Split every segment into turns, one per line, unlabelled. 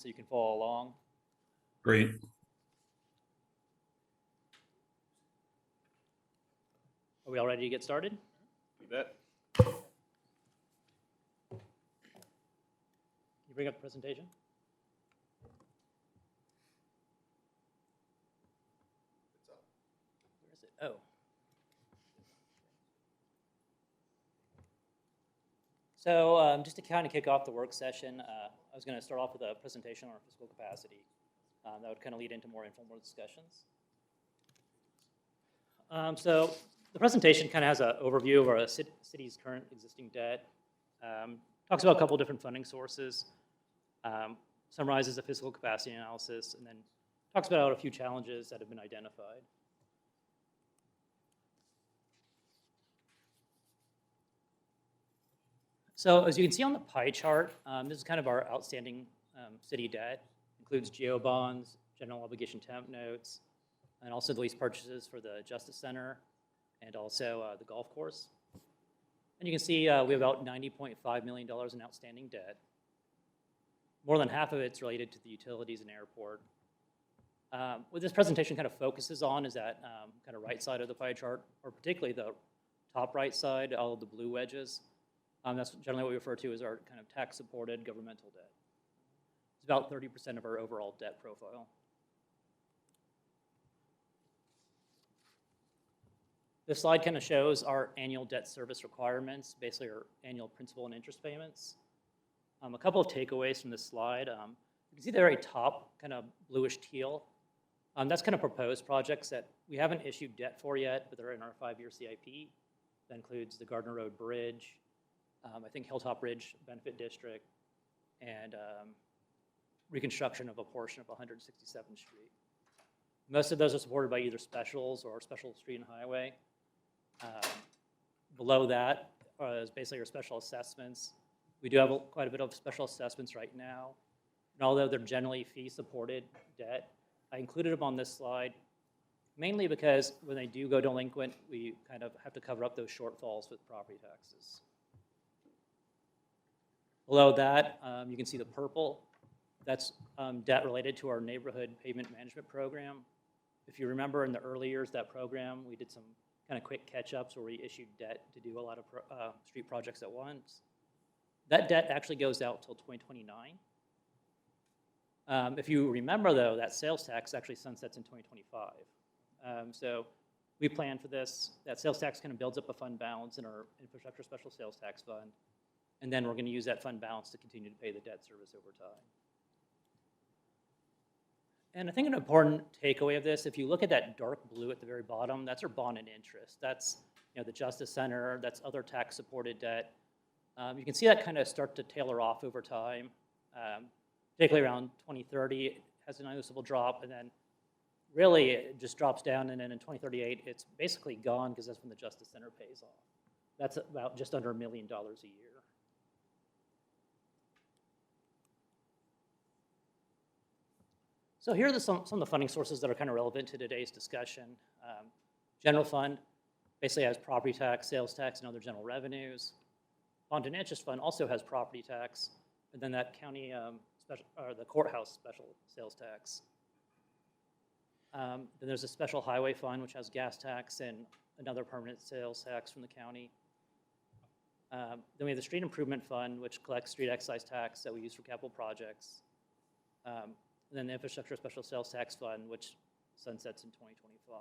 so you can follow along.
Great.
Are we all ready to get started?
You bet.
Can you bring up the presentation?
It's up.
Where is it? Oh. So just to kind of kick off the work session, I was going to start off with a presentation on our fiscal capacity. That would kind of lead into more informal discussions. So the presentation kind of has an overview of our city's current existing debt, talks about a couple different funding sources, summarizes the fiscal capacity analysis, and then talks about a few challenges that have been identified. So as you can see on the pie chart, this is kind of our outstanding city debt. Includes GO bonds, general obligation temp notes, and also the lease purchases for the Justice Center and also the golf course. And you can see we have about $90.5 million in outstanding debt. More than half of it's related to the utilities and airport. What this presentation kind of focuses on is that kind of right side of the pie chart, or particularly the top right side, all of the blue wedges. That's generally what we refer to as our kind of tax-supported governmental debt. It's about 30% of our overall debt profile. This slide kind of shows our annual debt service requirements, basically our annual principal and interest payments. A couple of takeaways from this slide. You can see the very top, kind of bluish teal. That's kind of proposed projects that we haven't issued debt for yet, but they're in our 5-year CIP. That includes the Gardner Road Bridge, I think Hilltop Ridge Benefit District, and reconstruction of a portion of 167th Street. Most of those are supported by either specials or special street and highway. Below that is basically our special assessments. We do have quite a bit of special assessments right now. And although they're generally fee-supported debt, I included them on this slide mainly because when they do go delinquent, we kind of have to cover up those shortfalls with property taxes. Below that, you can see the purple. That's debt related to our neighborhood pavement management program. If you remember in the early years of that program, we did some kind of quick catch-ups where we issued debt to do a lot of street projects at once. That debt actually goes out till 2029. If you remember, though, that sales tax actually sunsets in 2025. So we plan for this. That sales tax kind of builds up a fund balance in our infrastructure special sales tax fund. And then we're going to use that fund balance to continue to pay the debt service over time. And I think an important takeaway of this, if you look at that dark blue at the very bottom, that's our bond and interest. That's the Justice Center, that's other tax-supported debt. You can see that kind of start to tailor off over time, particularly around 2030, it has a noticeable drop, and then really it just drops down, and then in 2038, it's basically gone because that's when the Justice Center pays off. That's about just under $1 million a year. So here are some of the funding sources that are kind of relevant to today's discussion. General fund basically has property tax, sales tax, and other general revenues. Bond and interest fund also has property tax, and then that county the courthouse special sales tax. Then there's a special highway fund which has gas tax and another permanent sales tax from the county. Then we have the street improvement fund which collects street excise tax that we use for capital projects. And then the infrastructure special sales tax fund, which sunsets in 2025.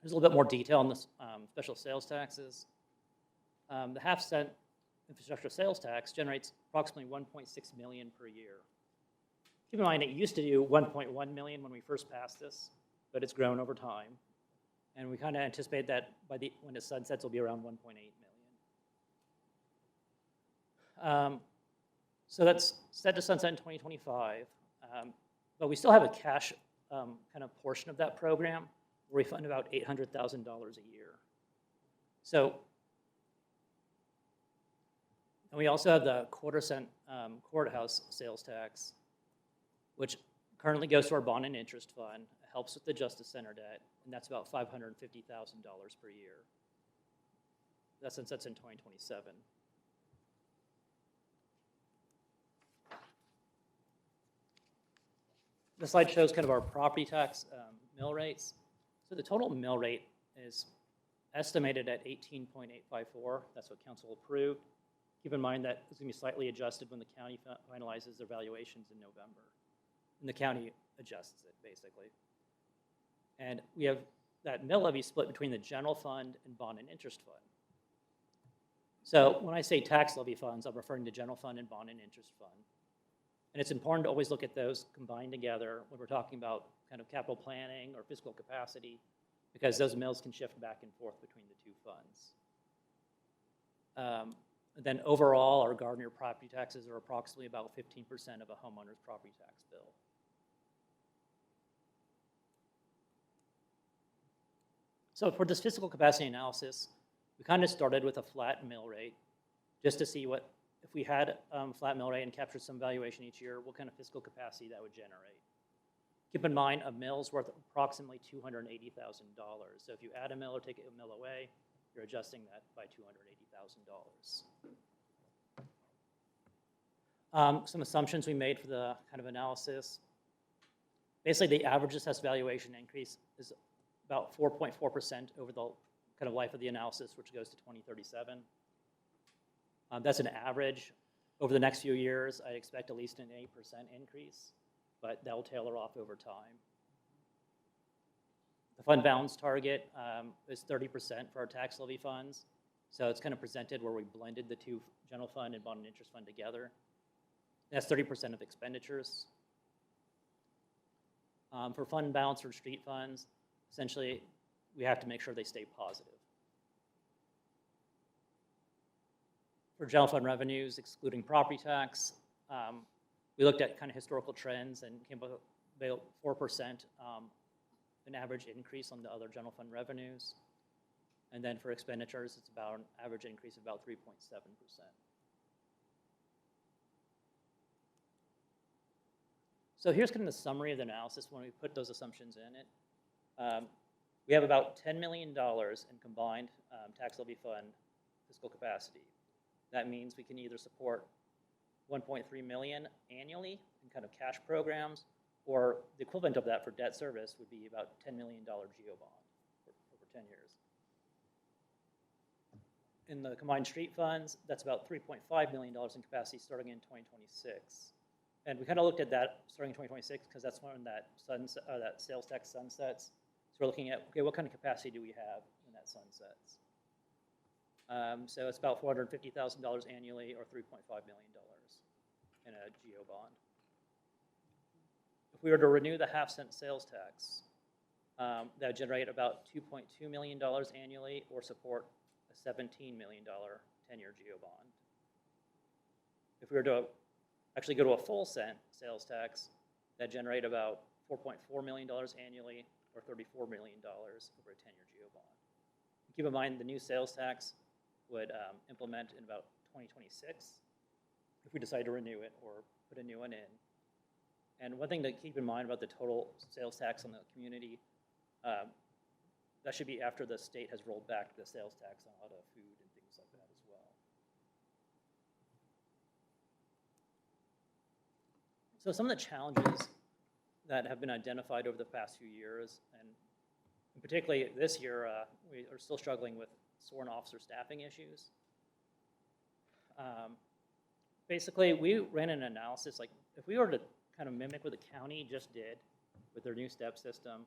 There's a little bit more detail on the special sales taxes. The half-cent infrastructure sales tax generates approximately $1.6 million per year. Keep in mind, it used to do $1.1 million when we first passed this, but it's grown over time. And we kind of anticipate that when it sunsets, it'll be around $1.8 million. So that's set to sunset in 2025, but we still have a cash kind of portion of that program where we fund about $800,000 a year. So, and we also have the quarter-cent courthouse sales tax, which currently goes to our bond and interest fund. It helps with the Justice Center debt, and that's about $550,000 per year. That sunsets in 2027. The slide shows kind of our property tax mill rates. So the total mill rate is estimated at 18.854. That's what council approved. Keep in mind that it's going to be slightly adjusted when the county finalizes their valuations in November. And the county adjusts it, basically. And we have that mill levy split between the general fund and bond and interest fund. So when I say tax levy funds, I'm referring to general fund and bond and interest fund. And it's important to always look at those combined together when we're talking about kind of capital planning or fiscal capacity, because those mills can shift back and forth between the two funds. Then overall, our Gardner property taxes are approximately about 15% of a homeowner's property tax bill. So for this fiscal capacity analysis, we kind of started with a flat mill rate just to see what, if we had flat mill rate and captured some valuation each year, what kind of fiscal capacity that would generate. Keep in mind, a mill's worth approximately $280,000. So if you add a mill or take a mill away, you're adjusting that by $280,000. Some assumptions we made for the kind of analysis. Basically, the average assessed valuation increase is about 4.4% over the kind of life of the analysis, which goes to 2037. That's an average. Over the next few years, I expect at least an 8% increase, but that will tailor off over time. The fund balance target is 30% for our tax levy funds. So it's kind of presented where we blended the two general fund and bond and interest fund together. That's 30% of expenditures. For fund balance or street funds, essentially, we have to make sure they stay positive. For general fund revenues, excluding property tax, we looked at kind of historical trends and came up with about 4% an average increase on the other general fund revenues. And then for expenditures, it's about an average increase of about 3.7%. So here's kind of the summary of the analysis when we put those assumptions in it. We have about $10 million in combined tax levy fund fiscal capacity. That means we can either support 1.3 million annually in kind of cash programs, or the equivalent of that for debt service would be about $10 million GEO bond over 10 years. In the combined street funds, that's about $3.5 million in capacity starting in 2026. And we kind of looked at that starting in 2026 because that's when that sales tax sunsets. So we're looking at, okay, what kind of capacity do we have when that sunsets? So it's about $450,000 annually or $3.5 million in a GEO bond. If we were to renew the half-cent sales tax, that would generate about $2.2 million annually or support a $17 million 10-year GEO bond. If we were to actually go to a full cent sales tax, that generate about $4.4 million annually or $34 million over a 10-year GEO bond. Keep in mind, the new sales tax would implement in about 2026 if we decide to renew it or put a new one in. And one thing to keep in mind about the total sales tax on the community, that should be after the state has rolled back the sales tax on a lot of food and things like that as well. So some of the challenges that have been identified over the past few years, and particularly this year, we are still struggling with sworn officer staffing issues. Basically, we ran an analysis, like if we were to kind of mimic what the county just did with their new step system,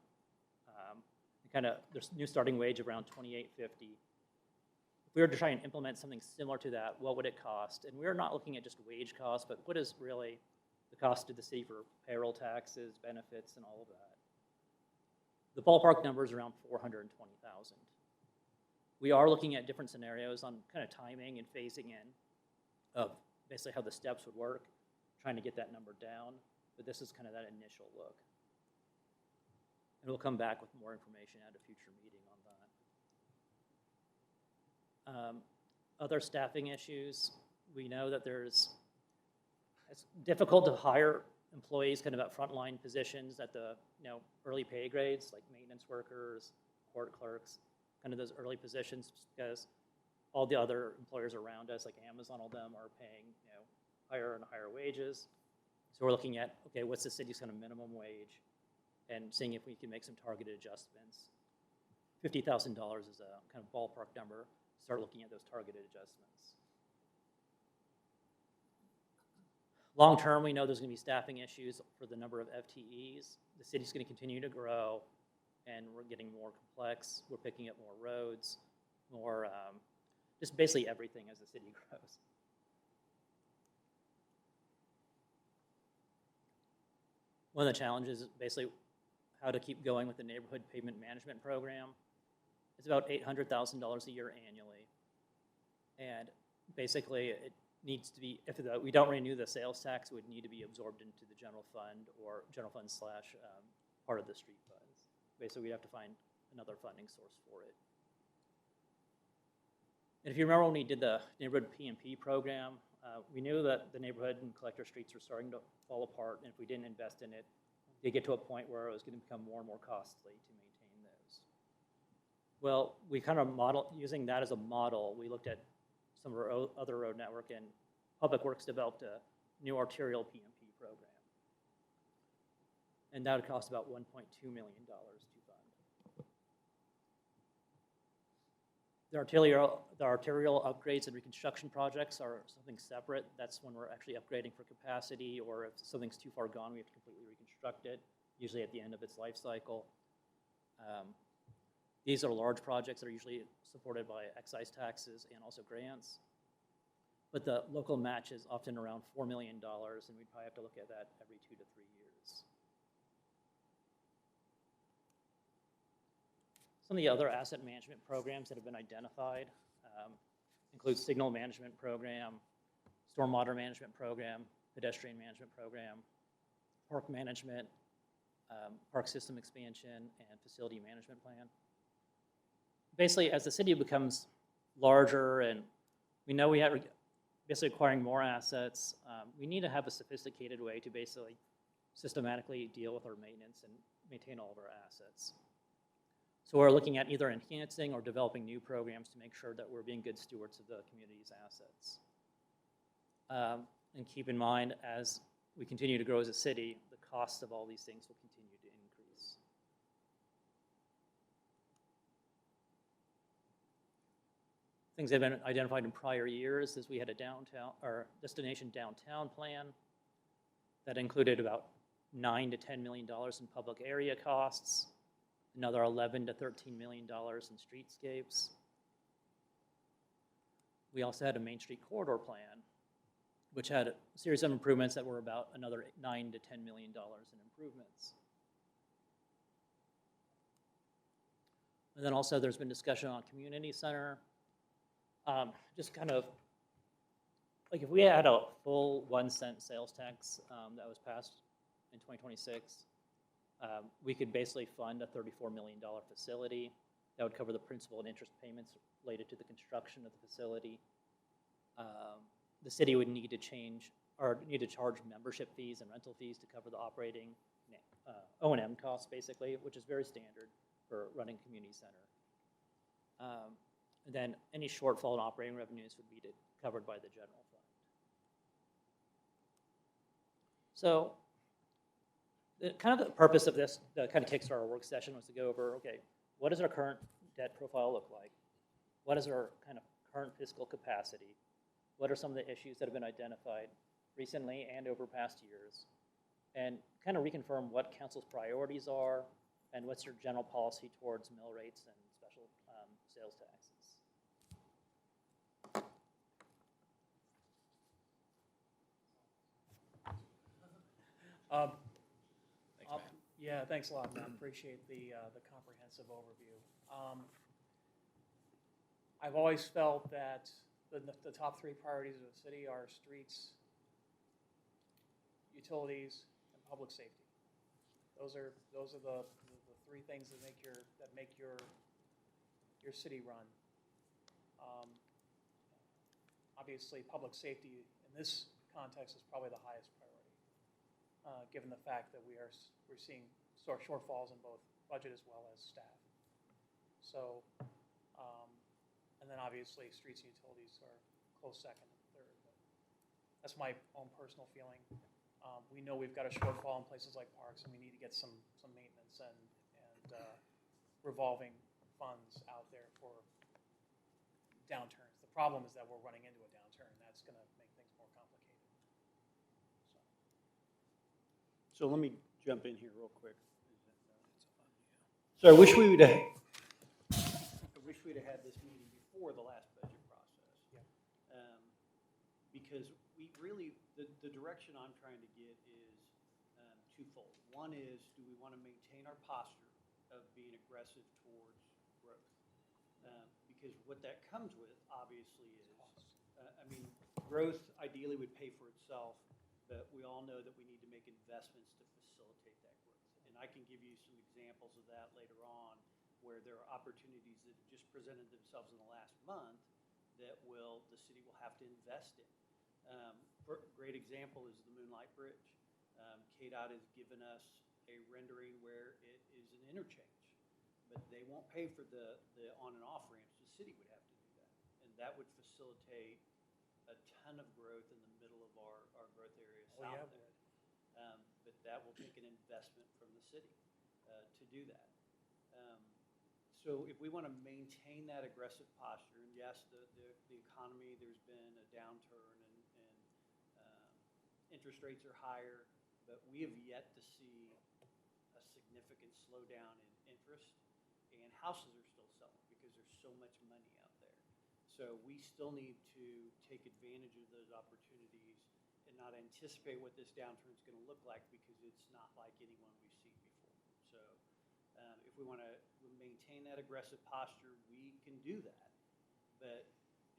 kind of their new starting wage of around $28.50. If we were to try and implement something similar to that, what would it cost? And we're not looking at just wage costs, but what is really the cost to the city for payroll taxes, benefits, and all of that? The ballpark number is around $420,000. We are looking at different scenarios on kind of timing and phasing in of basically how the steps would work, trying to get that number down, but this is kind of that initial look. And we'll come back with more information at a future meeting on that. Other staffing issues, we know that it's difficult to hire employees kind of at frontline positions at the early pay grades, like maintenance workers, court clerks, kind of those early positions, because all the other employers around us, like Amazon, all of them are paying higher and higher wages. So So we're looking at, okay, what's the city's kind of minimum wage and seeing if we can make some targeted adjustments. $50,000 is a kind of ballpark number. Start looking at those targeted adjustments. Long term, we know there's going to be staffing issues for the number of FTEs. The city's going to continue to grow, and we're getting more complex. We're picking up more roads, more, just basically everything as the city grows. One of the challenges is basically how to keep going with the neighborhood pavement management program. It's about $800,000 a year annually. And basically it needs to be, if we don't renew the sales tax, it would need to be absorbed into the general fund or general fund slash part of the street funds. Basically, we'd have to find another funding source for it. And if you remember when we did the neighborhood PMP program, we knew that the neighborhood and collector streets were starting to fall apart, and if we didn't invest in it, they'd get to a point where it was going to become more and more costly to maintain those. Well, we kind of using that as a model, we looked at some of our other road network, and Public Works developed a new arterial PMP program. And that would cost about $1.2 million to fund. The arterial upgrades and reconstruction projects are something separate. That's when we're actually upgrading for capacity, or if something's too far gone, we have to completely reconstruct it, usually at the end of its life cycle. These are large projects that are usually supported by excise taxes and also grants. But the local match is often around $4 million, and we'd probably have to look at that every 2 to 3 years. Some of the other asset management programs that have been identified include signal management program, stormwater management program, pedestrian management program, park management, park system expansion, and facility management plan. Basically, as the city becomes larger and we know we have basically acquiring more assets, we need to have a sophisticated way to basically systematically deal with our maintenance and maintain all of our assets. So we're looking at either enhancing or developing new programs to make sure that we're being good stewards of the community's assets. And keep in mind, as we continue to grow as a city, the cost of all these things will continue to increase. Things that have been identified in prior years is we had a downtown or destination downtown plan that included about $9 to $10 million in public area costs, another $11 to $13 million in streetscapes. We also had a Main Street corridor plan, which had a series of improvements that were about another $9 to $10 million in improvements. And then also there's been discussion on community center. Just kind of, like if we had a full 1-cent sales tax that was passed in 2026, we could basically fund a $34 million facility that would cover the principal and interest payments related to the construction of the facility. The city would need to charge membership fees and rental fees to cover the operating O&M costs, basically, which is very standard for running a community center. And then any shortfall in operating revenues would be covered by the general fund. So kind of the purpose of this, the kind of kickstart our work session, was to go over, okay, what does our current debt profile look like? What is our kind of current fiscal capacity? What are some of the issues that have been identified recently and over past years? And kind of reconfirm what council's priorities are and what's your general policy towards mill rates and special sales taxes.
Yeah, thanks a lot, man. Appreciate the comprehensive overview. I've always felt that the top 3 priorities of the city are streets, utilities, and public safety. Those are the 3 things that make your city run. Obviously, public safety in this context is probably the highest priority, given the fact that we're seeing shortfalls in both budget as well as staff. So, and then obviously streets and utilities are close second and third. But that's my own personal feeling. We know we've got a shortfall in places like parks, and we need to get some maintenance and revolving funds out there for downturns. The problem is that we're running into a downturn, and that's going to make things more complicated.
So let me jump in here real quick. So I wish we'd have had this meeting before the last budget process.
Yeah.
Because we really, the direction I'm trying to get is twofold. One is, do we want to maintain our posture of being aggressive towards growth? Because what that comes with, obviously, is, growth ideally would pay for itself, but we all know that we need to make investments to facilitate that growth. And I can give you some examples of that later on, where there are opportunities that have just presented themselves in the last month that the city will have to invest in. A great example is the Moonlight Bridge. KDOT has given us a rendering where it is an interchange, but they won't pay for the on and off ramps. The city would have to do that, and that would facilitate a ton of growth in the middle of our growth area south there. But that will take an investment from the city to do that. So if we want to maintain that aggressive posture, and yes, the economy, there's been a downturn and interest rates are higher, but we have yet to see a significant slowdown in interest, and houses are still selling because there's so much money out there. So we still need to take advantage of those opportunities and not anticipate what this downturn is going to look like, because it's not like anyone we've seen before. So if we want to maintain that aggressive posture, we can do that, but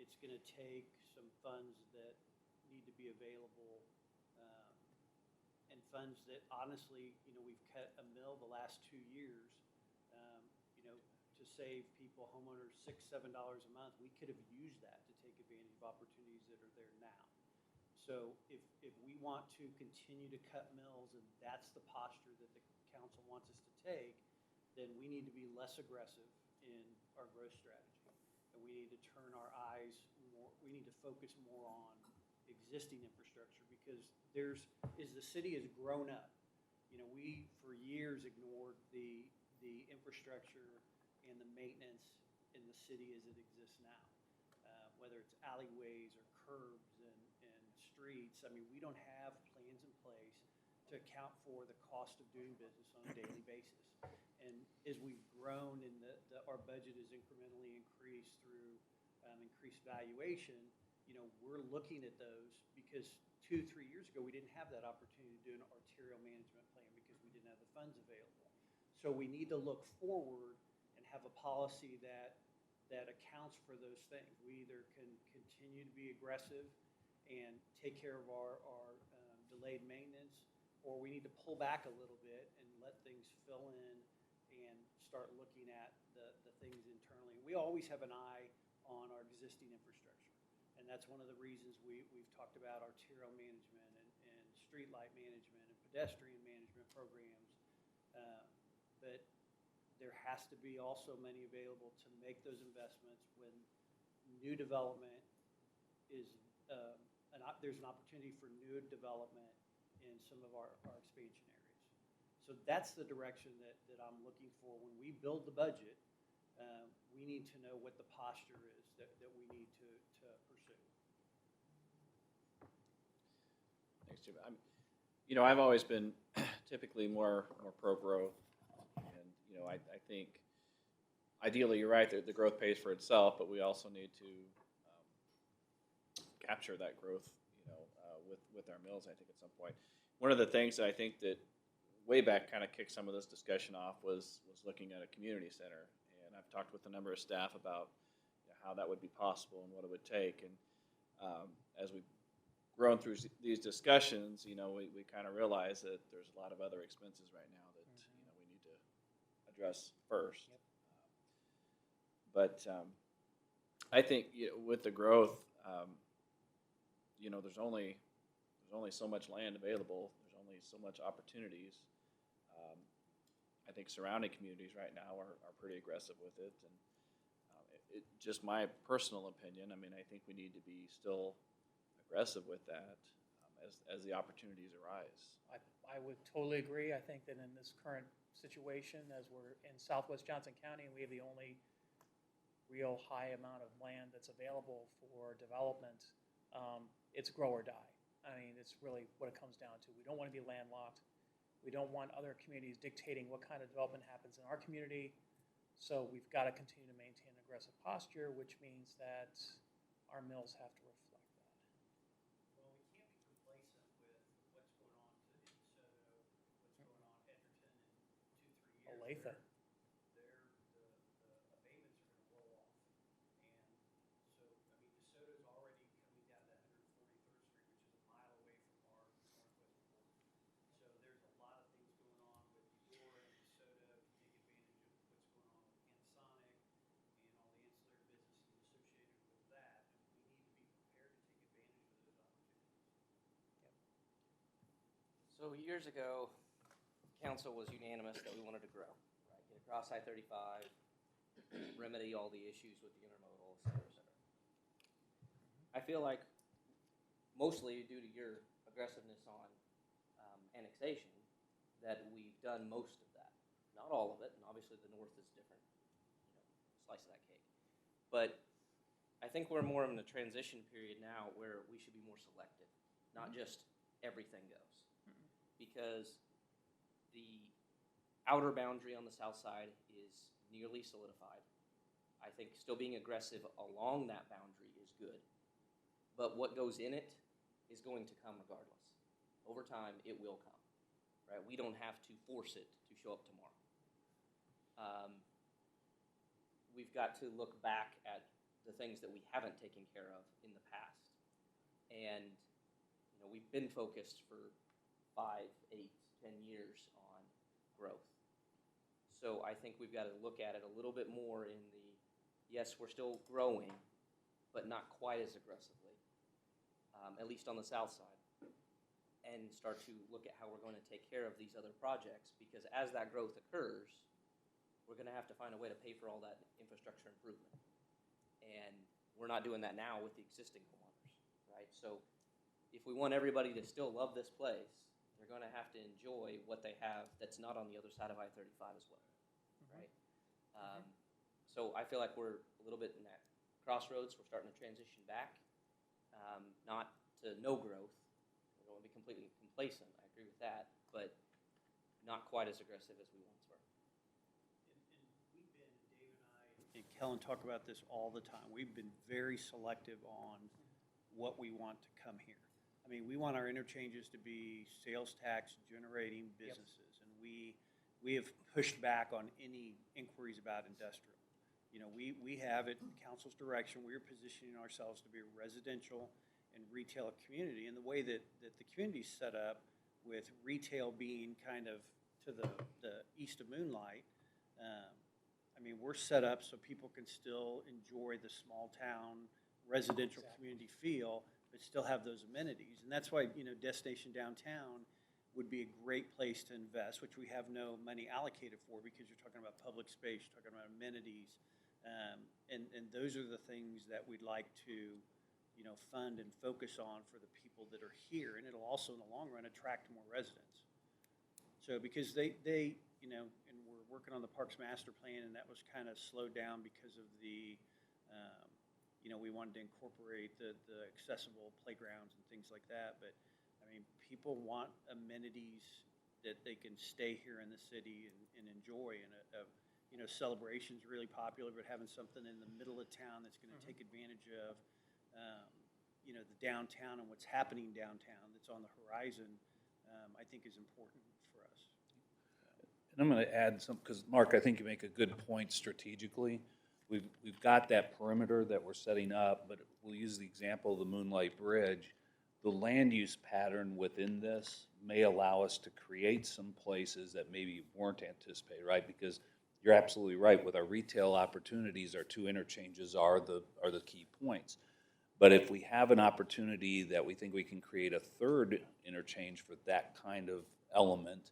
it's going to take some funds that need to be available, and funds that honestly, we've cut a mill the last 2 years, to save people, homeowners, $6-7 a month. We could have used that to take advantage of opportunities that are there now. So if we want to continue to cut mills, and that's the posture that the council wants us to take, then we need to be less aggressive in our growth strategy. And we need to turn our eyes more, we need to focus more on existing infrastructure, because as the city has grown up, we for years ignored the infrastructure and the maintenance in the city as it exists now. Whether it's alleyways or curbs and streets, we don't have plans in place to account for the cost of doing business on a daily basis. And as we've grown and our budget has incrementally increased through increased valuation, we're looking at those, because 2-3 years ago, we didn't have that opportunity to do an arterial management plan because we didn't have the funds available. So we need to look forward and have a policy that accounts for those things. We either can continue to be aggressive and take care of our delayed maintenance, or we need to pull back a little bit and let things fill in and start looking at the things internally. We always have an eye on our existing infrastructure, and that's one of the reasons we've talked about arterial management and street light management and pedestrian management programs. But there has to be also money available to make those investments when new development is, there's an opportunity for new development in some of our expansion areas. So that's the direction that I'm looking for. When we build the budget, we need to know what the posture is that we need to pursue.
Thanks, Jim. I've always been typically more pro-growth, and I think ideally you're right that the growth pays for itself, but we also need to capture that growth, with our mills. I think at some point, one of the things that I think that way back kind of kicked some of this discussion off was looking at a community center, and I've talked with a number of staff about how that would be possible and what it would take, and as we've grown through these discussions, we kind of realize that there's a lot of other expenses right now that we need to address first.
Yep.
But I think with the growth, there's only so much land available. There's only so much opportunities. I think surrounding communities right now are pretty aggressive with it, and just my personal opinion. I think we need to be still aggressive with that as the opportunities arise.
I would totally agree. I think that in this current situation, as we're in southwest Johnson County, and we have the only real high amount of land that's available for development, it's grow or die. I mean, it's really what it comes down to. We don't want to be landlocked. We don't want other communities dictating what kind of development happens in our community. So we've got to continue to maintain an aggressive posture, which means that our mills have to reflect that.
Well, we can't be complacent with what's going on in DeSoto, what's going on in Edgerton in 2-3 years.
Olathe.
The abatements are gonna roll off. And so, I mean, DeSoto's already coming down to 143rd Street, which is a mile away from our northwest border. So there's a lot of things going on with Eudora and DeSoto to take advantage of what's going on with Panasonic and all the ancillary businesses associated with that. And we need to be prepared to take advantage of those opportunities.
So years ago, council was unanimous that we wanted to grow, right? Get across I-35, remedy all the issues with the intermodal, et cetera, et cetera. I feel like mostly due to your aggressiveness on annexation, that we've done most of that. Not all of it, and obviously the north is different, slice of that cake. But I think we're more in a transition period now where we should be more selective, not just everything goes. Because the outer boundary on the south side is nearly solidified. I think still being aggressive along that boundary is good. But what goes in it is going to come regardless. Over time, it will come. Right? We don't have to force it to show up tomorrow. We've got to look back at the things that we haven't taken care of in the past. And we've been focused for 5, 8, 10 years on growth. So I think we've got to look at it a little bit more in the, yes, we're still growing, but not quite as aggressively, at least on the south side, and start to look at how we're going to take care of these other projects, because as that growth occurs, we're going to have to find a way to pay for all that infrastructure improvement. And we're not doing that now with the existing homeowners, right? So if we want everybody to still love this place, they're going to have to enjoy what they have that's not on the other side of I-35 as well, right? So I feel like we're a little bit in that crossroads. We're starting to transition back, not to no growth. We don't want to be completely complacent. I agree with that, but not quite as aggressive as we once were.
And we've been, Dave and I and Kellen talk about this all the time. We've been very selective on what we want to come here. I mean, we want our interchanges to be sales tax generating businesses, and we have pushed back on any inquiries about industrial. We have at council's direction, we're positioning ourselves to be a residential and retail community, and the way that the community's set up with retail being kind of to the east of Moonlight, I mean, we're set up so people can still enjoy the small town residential community feel, but still have those amenities. And that's why, Destination Downtown would be a great place to invest, which we have no money allocated for, because you're talking about public space, you're talking about amenities. And those are the things that we'd like to, fund and focus on for the people that are here. And it'll also, in the long run, attract more residents. So because they and we're working on the Parks Master Plan, and that was kind of slowed down because of the, we wanted to incorporate the accessible playgrounds and things like that. But, I mean, people want amenities that they can stay here in the city and enjoy. And celebration's really popular, but having something in the middle of town that's going to take advantage of, the downtown and what's happening downtown that's on the horizon, I think is important for us.
And I'm going to add some, because Mark, I think you make a good point strategically. We've got that perimeter that we're setting up, but we'll use the example of the Moonlight Bridge. The land use pattern within this may allow us to create some places that maybe weren't anticipated, right? Because you're absolutely right. With our retail opportunities, our 2 interchanges are the key points. But if we have an opportunity that we think we can create a 3rd interchange for that kind of element,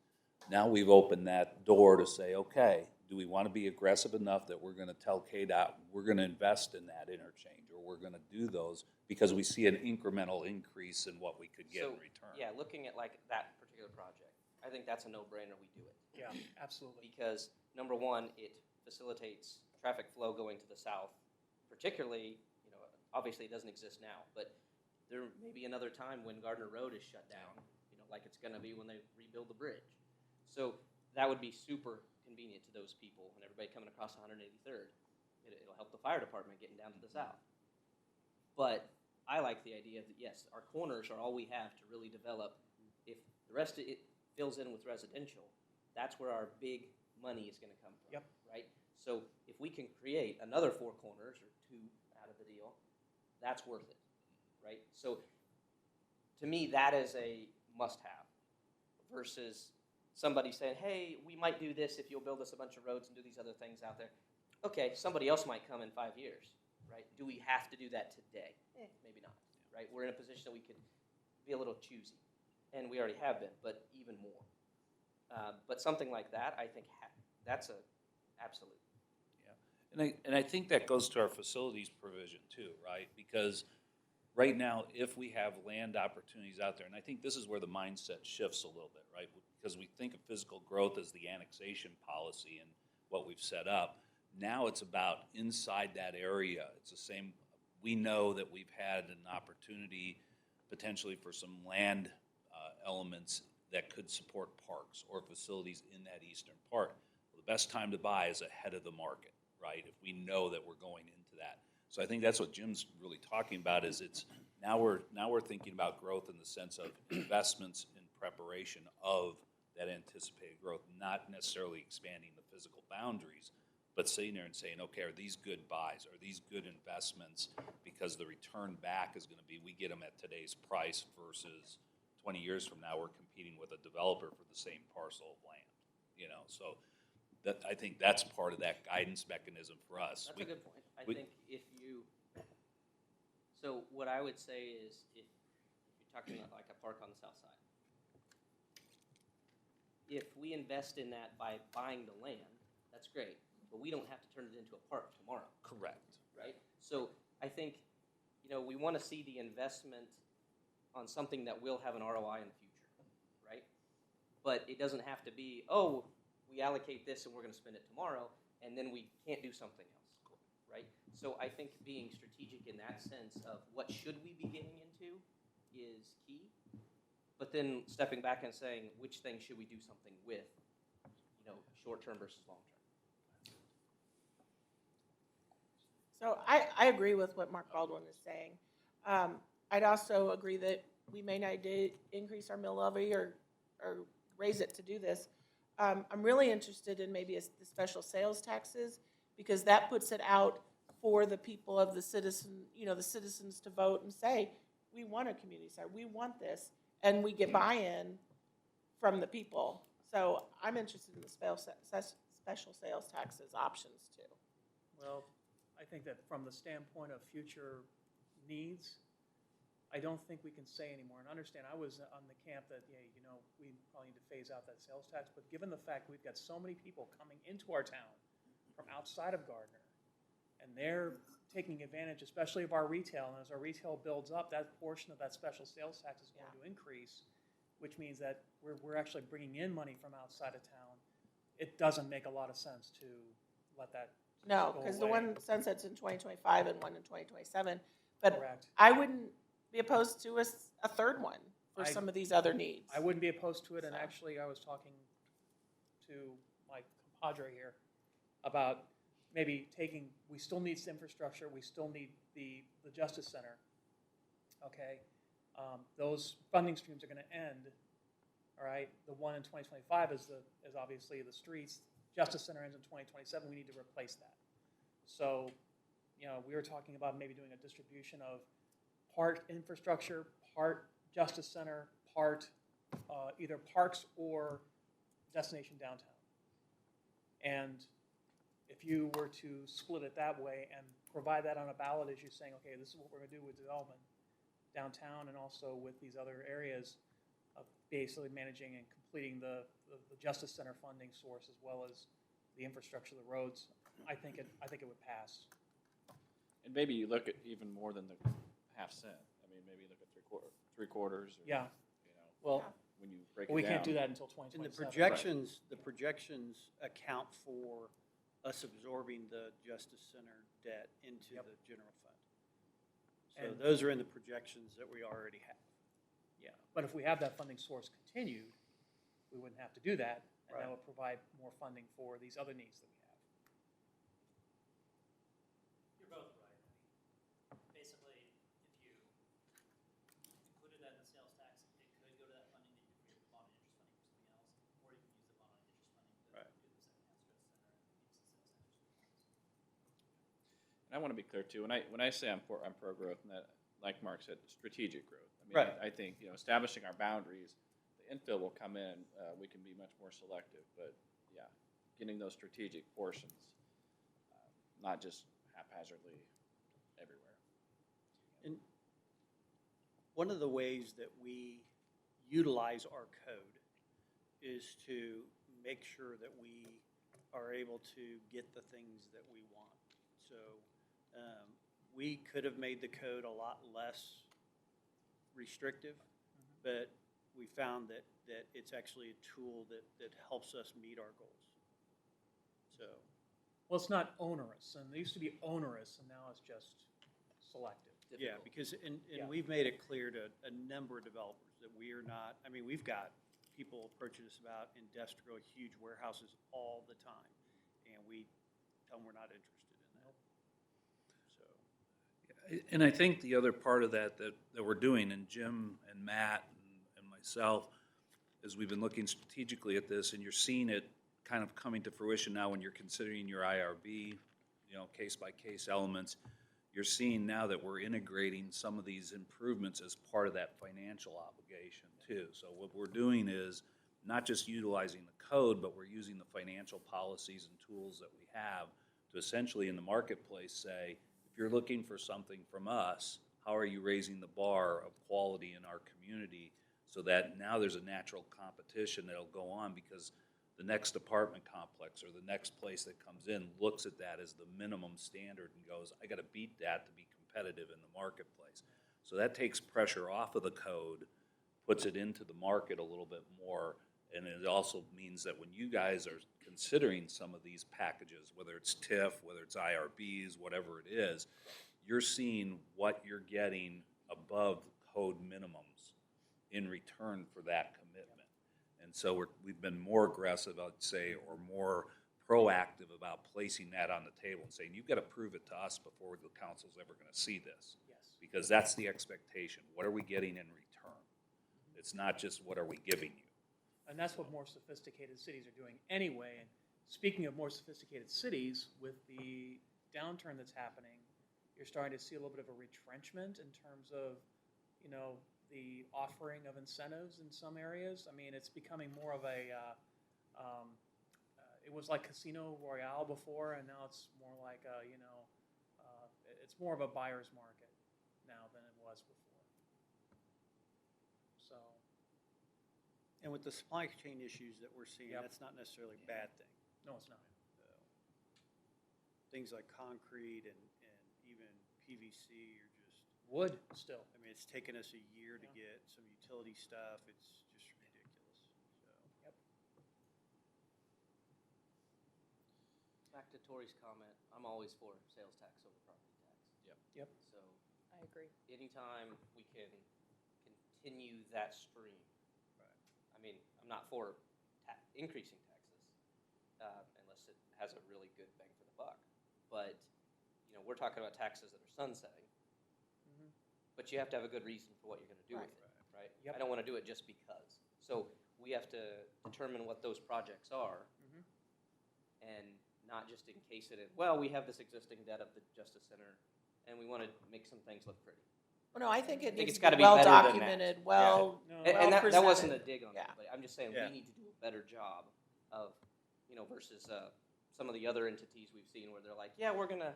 now we've opened that door to say, okay, do we want to be aggressive enough that we're going to tell KDOT, we're going to invest in that interchange, or we're going to do those because we see an incremental increase in what we could get in return?
Yeah, looking at like that particular project, I think that's a no-brainer, we do it.
Yeah, absolutely.
Because, number one, it facilitates traffic flow going to the south, particularly, you know, obviously it doesn't exist now, but there may be another time when Gardner Road is shut down, you know, like it's gonna be when they rebuild the bridge. So that would be super convenient to those people and everybody coming across 183rd. It'll help the fire department getting down to the south. But I like the idea that, yes, our corners are all we have to really develop. If the rest of it fills in with residential, that's where our big money is gonna come from.
Yep.
Right? So if we can create another 4 corners or 2 out of the deal, that's worth it. Right? So to me, that is a must-have versus somebody saying, hey, we might do this if you'll build us a bunch of roads and do these other things out there. Okay, somebody else might come in 5 years, right? Do we have to do that today? Maybe not, right? We're in a position that we could be a little choosy, and we already have been, but even more. But something like that, I think that's a absolute.
Yeah, and I think that goes to our facilities provision too, right? Because right now, if we have land opportunities out there, and I think this is where the mindset shifts a little bit, right? Because we think of physical growth as the annexation policy and what we've set up. Now it's about inside that area. It's the same. We know that we've had an opportunity potentially for some land elements that could support parks or facilities in that eastern part. Well, the best time to buy is ahead of the market, right? If we know that we're going into that. So I think that's what Jim's really talking about is it's now we're thinking about growth in the sense of investments in preparation of that anticipated growth, not necessarily expanding the physical boundaries, but sitting there and saying, okay, are these good buys? Are these good investments? Because the return back is going to be, we get them at today's price versus 20 years from now, we're competing with a developer for the same parcel of land, you know? So that, I think that's part of that guidance mechanism for us.
That's a good point. I think if you, so what I would say is if you're talking about like a park on the south side, if we invest in that by buying the land, that's great, but we don't have to turn it into a park tomorrow.
Correct.
Right? So I think, you know, we want to see the investment on something that will have an ROI in the future, right? But it doesn't have to be, oh, we allocate this and we're going to spend it tomorrow, and then we can't do something else, right? So I think being strategic in that sense of what should we be getting into is key, but then stepping back and saying which things should we do something with, you know, short-term versus long-term.
So I agree with what Mark Baldwin is saying. I'd also agree that we may not increase our mill levy or raise it to do this. I'm really interested in maybe the special sales taxes because that puts it out for the people of the the citizens to vote and say, we want a community center, we want this, and we get buy-in from the people. So I'm interested in the special sales taxes options too.
Well, I think that from the standpoint of future needs, I don't think we can say anymore. And understand, I was on the camp that, yeah, you know, we probably need to phase out that sales tax. But given the fact we've got so many people coming into our town from outside of Gardner, and they're taking advantage, especially of our retail, and as our retail builds up, that portion of that special sales tax is going to increase, which means that we're actually bringing in money from outside of town. It doesn't make a lot of sense to let that
No,
go
because the
away.
one sunsets in 2025 and one in 2027. But
Correct.
I wouldn't be opposed to a third one for
I-
some of these other needs.
I wouldn't be opposed to it, and
So.
actually, I was talking to my compadre here about maybe we still need some infrastructure, we still need the Justice Center, okay? Those funding streams are gonna end, all right? The one in 2025 is obviously the streets. Justice Center ends in 2027, we need to replace that. So, you know, we were talking about maybe doing a distribution of part infrastructure, part Justice Center, part either parks or destination downtown. And if you were to split it that way and provide that on a ballot as you're saying, okay, this is what we're gonna do with development downtown and also with these other areas of basically managing and completing the Justice Center funding source as well as the infrastructure, the roads, I think it would pass.
And maybe you look at even more than the half cent. I mean, maybe you look at three quarters. Or,
Yeah.
You know,
Well,
when you break
But
it
we
down.
can't do that until
And
2027.
the projections account for us absorbing the Justice Center debt into
Yep.
the general fund. So
And-
those are in the projections that we already have.
Yeah, but if we have that funding source continued, we wouldn't have to do that, and that
Right.
would provide more funding for these other needs that we have.
You're both right. I mean, basically, if you included that in the sales tax, it could go to that funding that you could free up the bond and interest funding for something else, or you can use the bond and interest funding to
Right.
do the second half stress center and use the sales tax.
And I want to be clear too. When I say I'm pro-growth, and that, like Mark said, strategic growth. I mean,
Right.
I think establishing our boundaries, the infill will come in. We can be much more selective, but yeah, getting those strategic portions, not just haphazardly everywhere.
And one of the ways that we utilize our code is to make sure that we are able to get the things that we want. So we could have made the code a lot less restrictive, but we found that it's actually a tool that helps us meet our goals. So,
Well, it's not onerous, and it used to be onerous, and now it's just selective.
yeah,
Difficult.
because, and
Yeah.
we've made it clear to a number of developers that we are not, I mean, we've got people approaching us about industrial, huge warehouses all the time, and we tell them we're not interested in that. So,
And I think the other part of that we're doing, and Jim and Matt and myself, is we've been looking strategically at this, and you're seeing it kind of coming to fruition now when you're considering your IRB, case-by-case elements. You're seeing now that we're integrating some of these improvements as part of that financial obligation too. So what we're doing is not just utilizing the code, but we're using the financial policies and tools that we have to essentially in the marketplace say, if you're looking for something from us, how are you raising the bar of quality in our community so that now there's a natural competition that'll go on because the next apartment complex or the next place that comes in looks at that as the minimum standard and goes, I got to beat that to be competitive in the marketplace. So that takes pressure off of the code, puts it into the market a little bit more, and it also means that when you guys are considering some of these packages, whether it's TIF, whether it's IRBs, whatever it is, you're seeing what you're getting above code minimums in return for that commitment. And so we've been more aggressive, I'd say, or more proactive about placing that on the table and saying, you've got to prove it to us before the council's ever going to see this.
Yes.
Because that's the expectation. What are we getting in return? It's not just what are we giving you.
And that's what more sophisticated cities are doing anyway. And speaking of more sophisticated cities, with the downturn that's happening, you're starting to see a little bit of a retrenchment in terms of, the offering of incentives in some areas. I mean, it's becoming more of a, it was like Casino Royale before, and now it's more like it's more of a buyer's market now than it was before. So,
and with the supply chain issues that we're seeing,
Yep.
that's not necessarily a bad thing.
no, it's not.
So, things like concrete and even PVC are just,
Wood still.
I mean, it's taken us a year to get some utility stuff. It's just ridiculous. So,
Back to Tori's comment, I'm always for sales tax over property tax.
Yep.
So
I agree.
anytime we can continue that stream.
Right.
I mean, I'm not for increasing taxes unless it has a really good bang for the buck. But, we're talking about taxes that are sunsetting.
Mhm.
But you have to have a good reason for what you're going to do
Right.
with it, right?
Yep.
I don't want to do it just because. So we have to determine what those projects are
Mhm.
and not just encase it in, well, we have this existing debt of the Justice Center and we want to make some things look pretty.
Well, no, I think it
think
needs
it's
to
gotta
be
be
well
better than that.
documented, well,
No,
And that wasn't a
presented.
dig on
Yeah.
anybody. I'm just saying
Yeah.
we need to do a better job of, versus some of the other entities we've seen where they're like, yeah, we're going to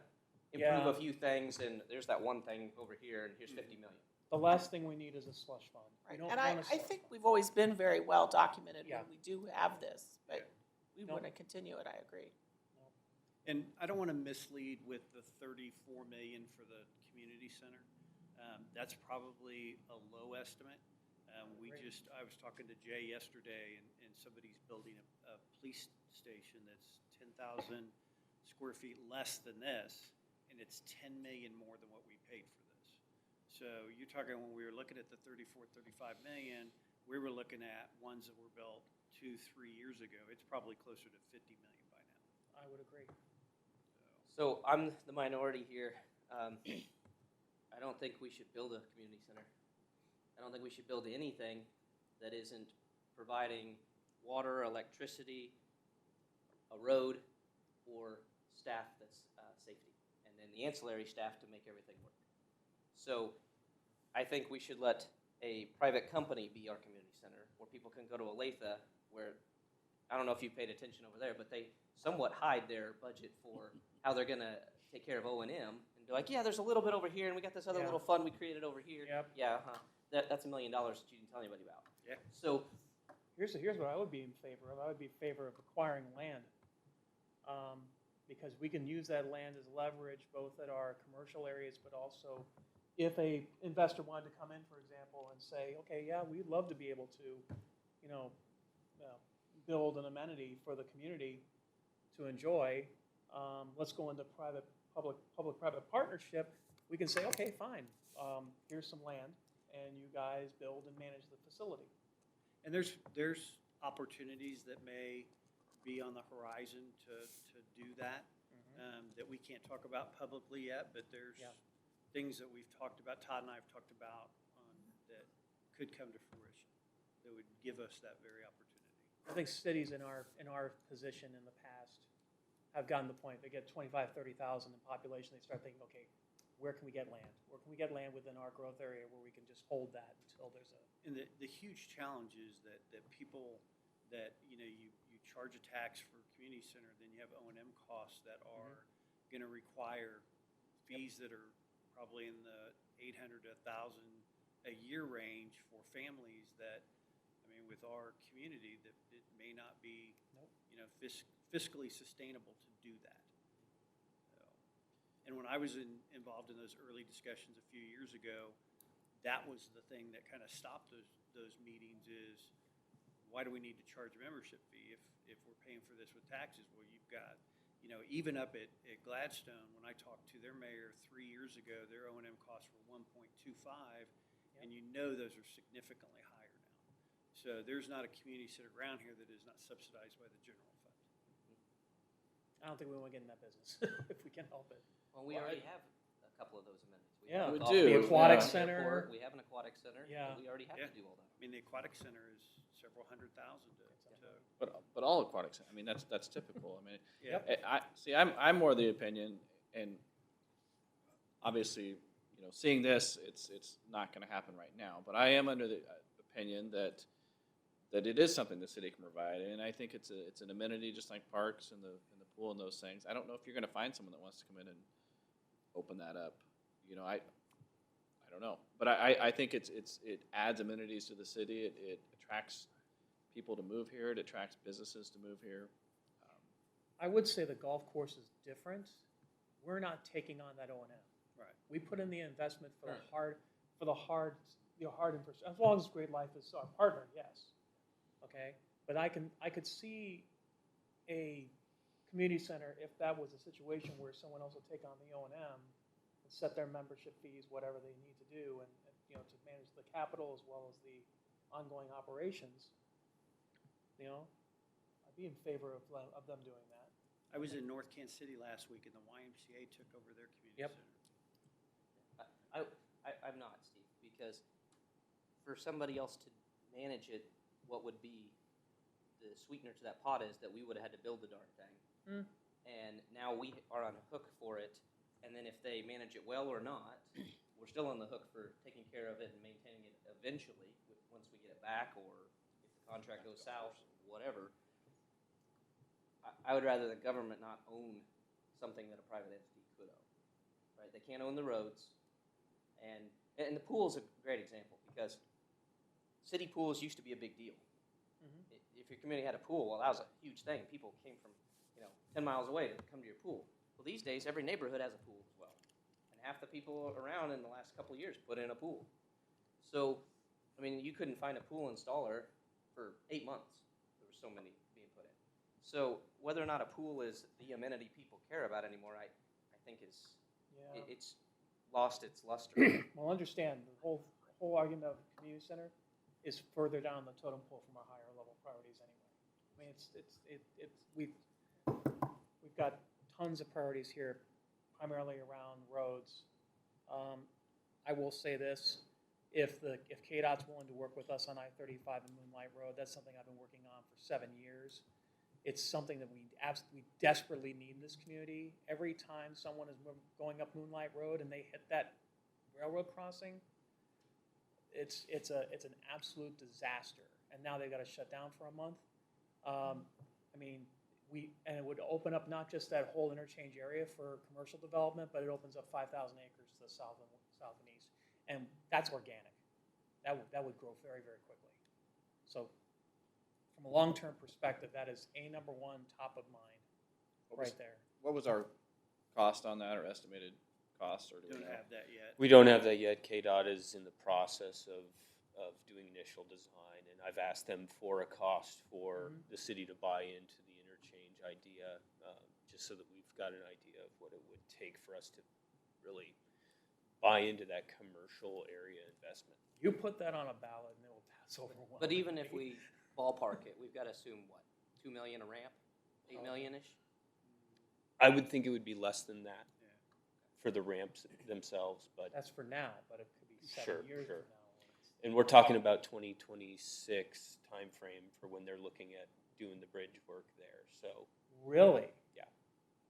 improve
Yeah.
a few things and there's that one thing over here and here's 50 million.
The last thing we need is a slush fund. We
Right.
don't
And I
want a slush
think
fund.
we've always been very well documented
Yeah.
when we do have this, but we
No.
want to continue it, I agree.
And I don't want to mislead with the 34 million for the community center. That's probably a low estimate. I was talking to Jay yesterday, and somebody's building a police station that's 10,000 square feet less than this, and it's 10 million more than what we paid for this. So you're talking, when we were looking at the 34, 35 million, we were looking at ones that were built 2-3 years ago. It's probably closer to 50 million by now.
I would agree.
So I'm the minority here. I don't think we should build a community center. I don't think we should build anything that isn't providing water, electricity, a road, or staff that's safety, and then the ancillary staff to make everything work. So I think we should let a private company be our community center, where people can go to Olathe, where, I don't know if you paid attention over there, but they somewhat hide their budget for how they're gonna take care of O&M, and they're like, yeah, there's a little bit over here, and we got this other
Yeah.
little fund we created over here.
Yep.
Yeah, that's $1 million that you didn't tell anybody about.
Yeah.
So,
Here's what I would be in favor of. I would be in favor of acquiring land. Because we can use that land as leverage both at our commercial areas, but also if a investor wanted to come in, for example, and say, okay, yeah, we'd love to be able to, you know, build an amenity for the community to enjoy. Let's go into public-private partnership. We can say, okay, fine, here's some land, and you guys build and manage the facility.
And there's opportunities that may be on the horizon to do that, that we can't talk about publicly yet, but there's
Yeah.
things that we've talked about, Todd and I have talked about, that could come to fruition, that would give us that very opportunity.
I think cities in our position in the past have gotten to the point, they get 25, 30,000 in population, they start thinking, okay, where can we get land? Where can we get land within our growth area where we can just hold that until there's a,
And the huge challenge is that people, that, you charge a tax for community center, then you have O&M costs that are gonna require fees that are probably in the 800 to 1,000 a year range for families that, I mean, with our community, that it may not be, fiscally sustainable to do that. So, and when I was involved in those early discussions a few years ago, that was the thing that kind of stopped those meetings is, why do we need to charge a membership fee if we're paying for this with taxes? Well, you've got, even up at Gladstone, when I talked to their mayor 3 years ago, their O&M costs were 1.25, and those are significantly higher now. So there's not a community center around here that is not subsidized by the general fund.
I don't think we want to get in that business if we can help it.
well, we already have a couple of those amenities.
Yeah.
have a
We
golf
do.
course,
The
we
aquatic
have an
center.
airport, we have an aquatic center.
Yeah.
We already have
Yeah.
to do all that.
I mean, the aquatic center is several $100,000 to
But all aquatics, I mean, that's typical. I mean,
yeah.
I'm more of the opinion, and obviously, seeing this, it's not going to happen right now. But I am under the opinion that it is something the city can provide, and I think it's an amenity just like parks and the pool and those things. I don't know if you're going to find someone that wants to come in and open that up. I don't know, but I think it adds amenities to the city. It attracts people to move here. It attracts businesses to move here.
I would say the golf course is different. We're not taking on that O&M.
Right.
We put in the investment for
Right.
the hard infrastructure, as long as Great Life is our partner, yes. Okay, but I could see a community center, if that was a situation where someone else would take on the O&M and set their membership fees, whatever they need to do, and to manage the capital as well as the ongoing operations, I'd be in favor of them doing that.
I was in North Kansas City last week, and the YMCA took over their community
Yep.
center.
I'm not, Steve, because for somebody else to manage it, what would be the sweetener to that pot is that we would have had to build the darn thing.
Mm.
And now we are on a hook for it, and then if they manage it well or not, we're still on the hook for taking care of it and maintaining it eventually, once we get it back, or if the contract goes south, whatever. I would rather the government not own something that a private entity could own, right? They can't own the roads, and the pool is a great example, because city pools used to be a big deal.
Mhm.
If your community had a pool, well, that was a huge thing. People came from 10 miles away to come to your pool. Well, these days, every neighborhood has a pool as well. And half the people around in the last couple of years put in a pool. So, I mean, you couldn't find a pool installer for 8 months. There were so many being put in. So whether or not a pool is the amenity people care about anymore, I think it's lost its luster.
Well, understand, the whole argument of community center is further down the totem pole from our higher level priorities anyway. I mean, we've got tons of priorities here, primarily around roads. I will say this, if KDOT's willing to work with us on I-35 and Moonlight Road, that's something I've been working on for 7 years. It's something that we desperately need in this community. Every time someone is going up Moonlight Road and they hit that railroad crossing, it's an absolute disaster. And now they've got to shut down for a month. I mean, and it would open up not just that whole interchange area for commercial development, but it opens up 5,000 acres to the south and east, and that's organic. That would grow very, very quickly. So, from a long-term perspective, that is number one, top of mind, right there.
What was our cost on that, or estimated cost, or do we
Don't
know?
have that yet.
We don't have that yet. KDOT is in the process of doing initial design, and I've asked them for a cost for the city to buy into the interchange idea, just so that we've got an idea of what it would take for us to really buy into that commercial area investment.
You put that on a ballot and it will pass overwhelmingly.
But even if we ballpark it, we've got to assume what, $2 million a ramp, 8 million-ish?
I would think it would be less than that
Yeah.
for the ramps themselves, but
That's for now, but it could be 7
Sure,
years
sure.
from now.
and we're talking about 2026 timeframe for when they're looking at doing the bridge work there. So
Really?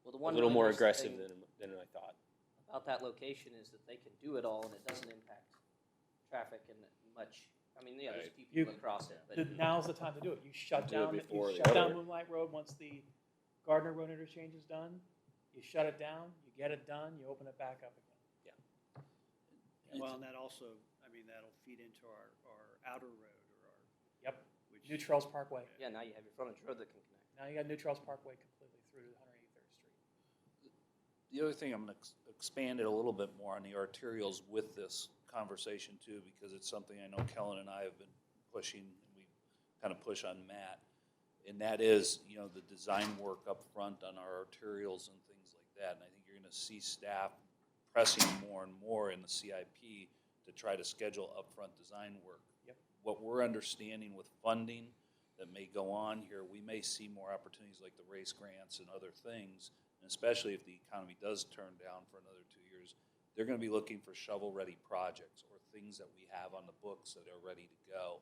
Well, the
a
one
little
really
more
nice
aggressive
thing
than I thought.
about that location is that they can do it all and it doesn't impact traffic and much. I mean, yeah, there's a few people across it, but
Now's the time to do it. You shut
Do it
down,
before
you
the
shut down
other-
Moonlight Road once the Gardner Road interchange is done. You shut it down, you get it done, you open it back up again.
Well, and that also, I mean, that'll feed into our outer road or our.
Yep.
Which,
New Trails Parkway.
yeah, now you have your frontage road that can connect.
Now you got New Trails Parkway completely through to 183rd Street.
The other thing, I'm going to expand it a little bit more on the arterials with this conversation too, because it's something I know Kellen and I have been pushing, and we kind of push on Matt. And that is, the design work up front on our arterials and things like that. And I think you're going to see staff pressing more and more in the CIP to try to schedule upfront design work.
Yep.
What we're understanding with funding that may go on here, we may see more opportunities like the race grants and other things, and especially if the economy does turn down for another 2 years, they're going to be looking for shovel-ready projects or things that we have on the books that are ready to go.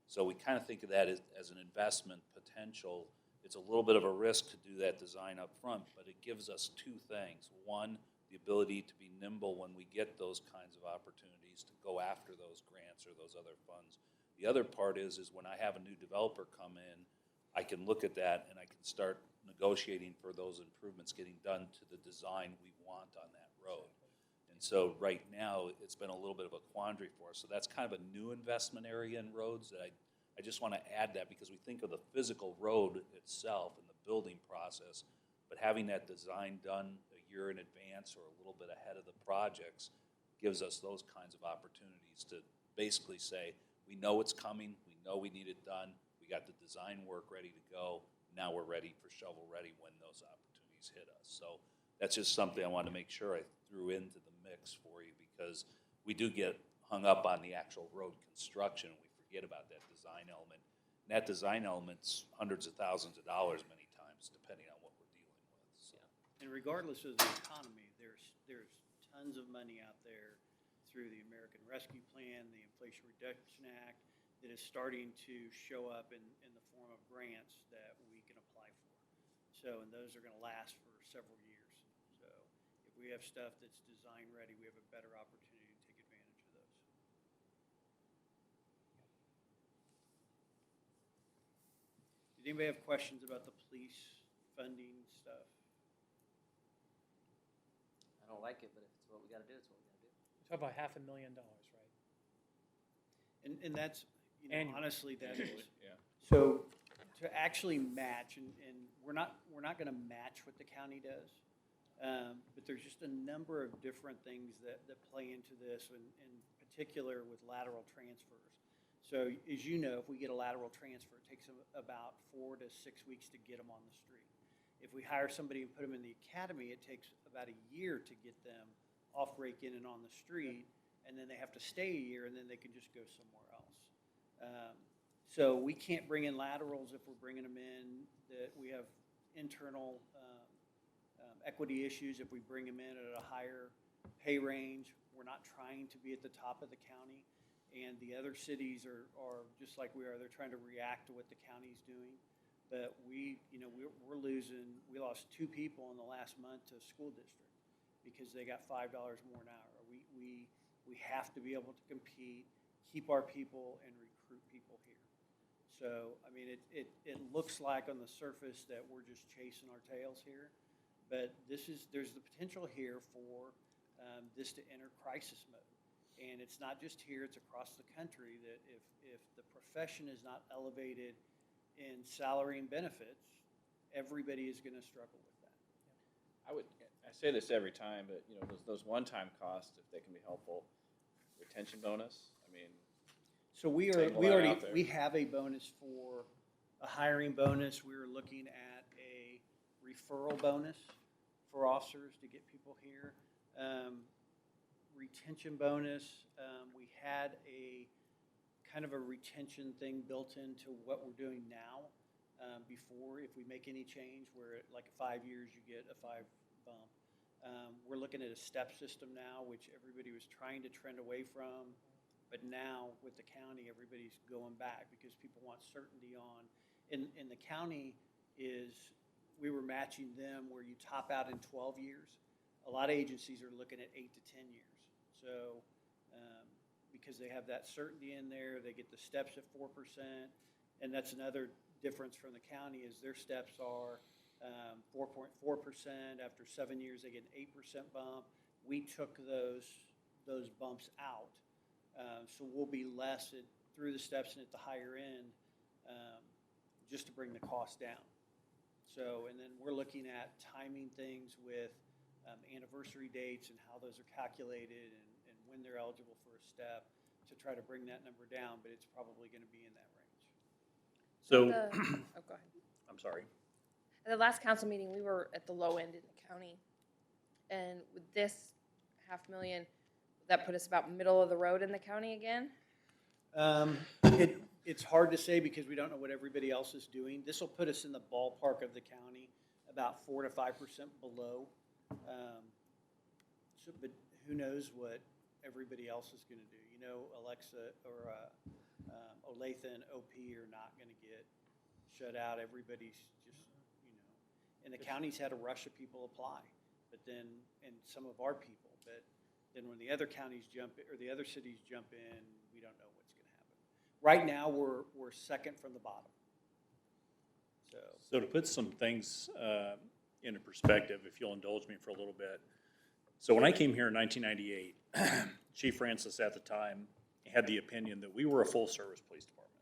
So we kind of think of that as an investment potential. It's a little bit of a risk to do that design up front, but it gives us two things. One, the ability to be nimble when we get those kinds of opportunities to go after those grants or those other funds. The other part is when I have a new developer come in, I can look at that and I can start negotiating for those improvements getting done to the design we want on that road. And so right now, it's been a little bit of a quandary for us. So that's kind of a new investment area in roads that I just want to add that because we think of the physical road itself and the building process, but having that design done a year in advance or a little bit ahead of the projects gives us those kinds of opportunities to basically say, we know it's coming, we know we need it done, we got the design work ready to go, now we're ready for shovel ready when those opportunities hit us. So that's just something I wanted to make sure I threw into the mix for you because we do get hung up on the actual road construction and we forget about that design element. And that design element's hundreds of thousands of dollars many times depending on what we're dealing with. So.
and regardless of the economy, there's tons of money out there through the American Rescue Plan, the Inflation Reduction Act, that is starting to show up in the form of grants that we can apply for. So, and those are going to last for several years. So if we have stuff that's design ready, we have a better opportunity to take advantage of those. Does anybody have questions about the police funding stuff?
I don't like it, but if it's what we got to do, it's what we got to do.
We're talking about $500,000, right?
And that's,
Annually.
honestly, that is.
Yeah.
So to actually match, and we're not gonna match what the county does. But there's just a number of different things that play into this, in particular with lateral transfers. So as you know, if we get a lateral transfer, it takes about 4 to 6 weeks to get them on the street. If we hire somebody and put them in the academy, it takes about a year to get them off break in and on the street, and then they have to stay a year, and then they can just go somewhere else. So we can't bring in laterals if we're bringing them in. That we have internal equity issues if we bring them in at a higher pay range. We're not trying to be at the top of the county, and the other cities are just like we are. They're trying to react to what the county's doing. But we're losing. We lost 2 people in the last month to a school district because they got $5 more an hour. We have to be able to compete, keep our people, and recruit people here. So I mean, it looks like on the surface that we're just chasing our tails here, but there's the potential here for this to enter crisis mode. And it's not just here; it's across the country. That if the profession is not elevated in salary and benefits, everybody is going to struggle with that.
I say this every time, but those one-time costs, if they can be helpful, retention bonus. I mean,
So we have a bonus for a hiring bonus. We were looking at a referral bonus for officers to get people here. Retention bonus. We had a kind of a retention thing built into what we're doing now. Before, if we make any change, where like 5 years you get a 5 bump. We're looking at a step system now, which everybody was trying to trend away from, but now with the county, everybody's going back because people want certainty on. In the county we were matching them where you top out in 12 years. A lot of agencies are looking at 8 to 10 years. So because they have that certainty in there, they get the steps at 4%, and that's another difference from the county is their steps are 4.4%. After 7 years, they get an 8% bump. We took those bumps out, so we'll be less through the steps and at the higher end, just to bring the cost down. So, and then we're looking at timing things with anniversary dates and how those are calculated and when they're eligible for a step to try to bring that number down, but it's probably going to be in that range.
So,
Oh, go ahead.
I'm sorry.
At the last council meeting, we were at the low end in the county. And with this $500,000, that put us about middle of the road in the county again?
It's hard to say because we don't know what everybody else is doing. This will put us in the ballpark of the county, about 4 to 5% below. But who knows what everybody else is going to do? Alexa or Olathe and OP are not going to get shut out. Everybody's just, and the county's had a rush of people apply, but then, and some of our people, but then when the other counties jump, or the other cities jump in, we don't know what's going to happen. Right now, we're second from the bottom.
So to put some things into perspective, if you'll indulge me for a little bit. So when I came here in 1998, Chief Francis at the time had the opinion that we were a full-service police department.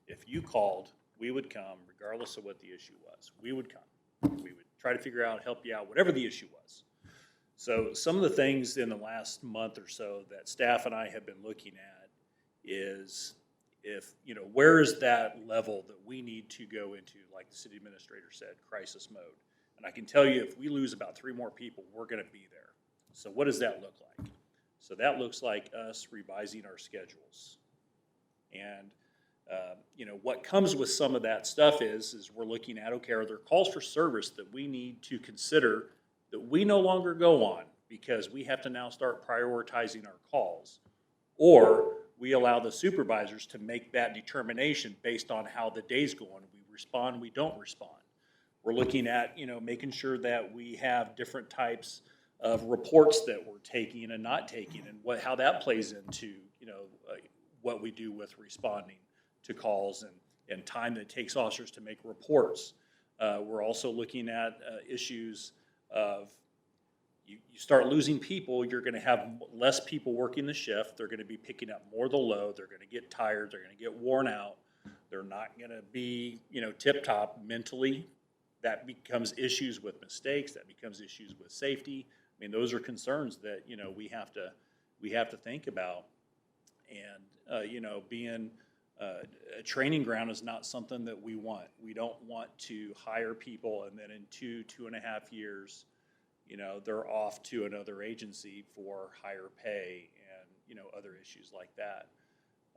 If you called, we would come, regardless of what the issue was. We would come. We would try to figure out, help you out, whatever the issue was. So some of the things in the last month or so that staff and I have been looking at is where is that level that we need to go into, like the city administrator said, crisis mode. And I can tell you if we lose about 3 more people, we're going to be there. So what does that look like? So that looks like us revising our schedules. And what comes with some of that stuff is we're looking at, okay, are there calls for service that we need to consider that we no longer go on because we have to now start prioritizing our calls? Or we allow the supervisors to make that determination based on how the day's going. We respond, we don't respond. We're looking at, making sure that we have different types of reports that we're taking and not taking, and how that plays into, what we do with responding to calls and time that it takes officers to make reports. We're also looking at issues of you start losing people, you're going to have less people working the shift. They're going to be picking up more of the load. They're going to get tired. They're going to get worn out. They're not going to be, tip-top mentally. That becomes issues with mistakes. That becomes issues with safety. I mean, those are concerns that, we have to think about. And, being a training ground is not something that we want. We don't want to hire people and then in 2.5 years, they're off to another agency for higher pay and, other issues like that.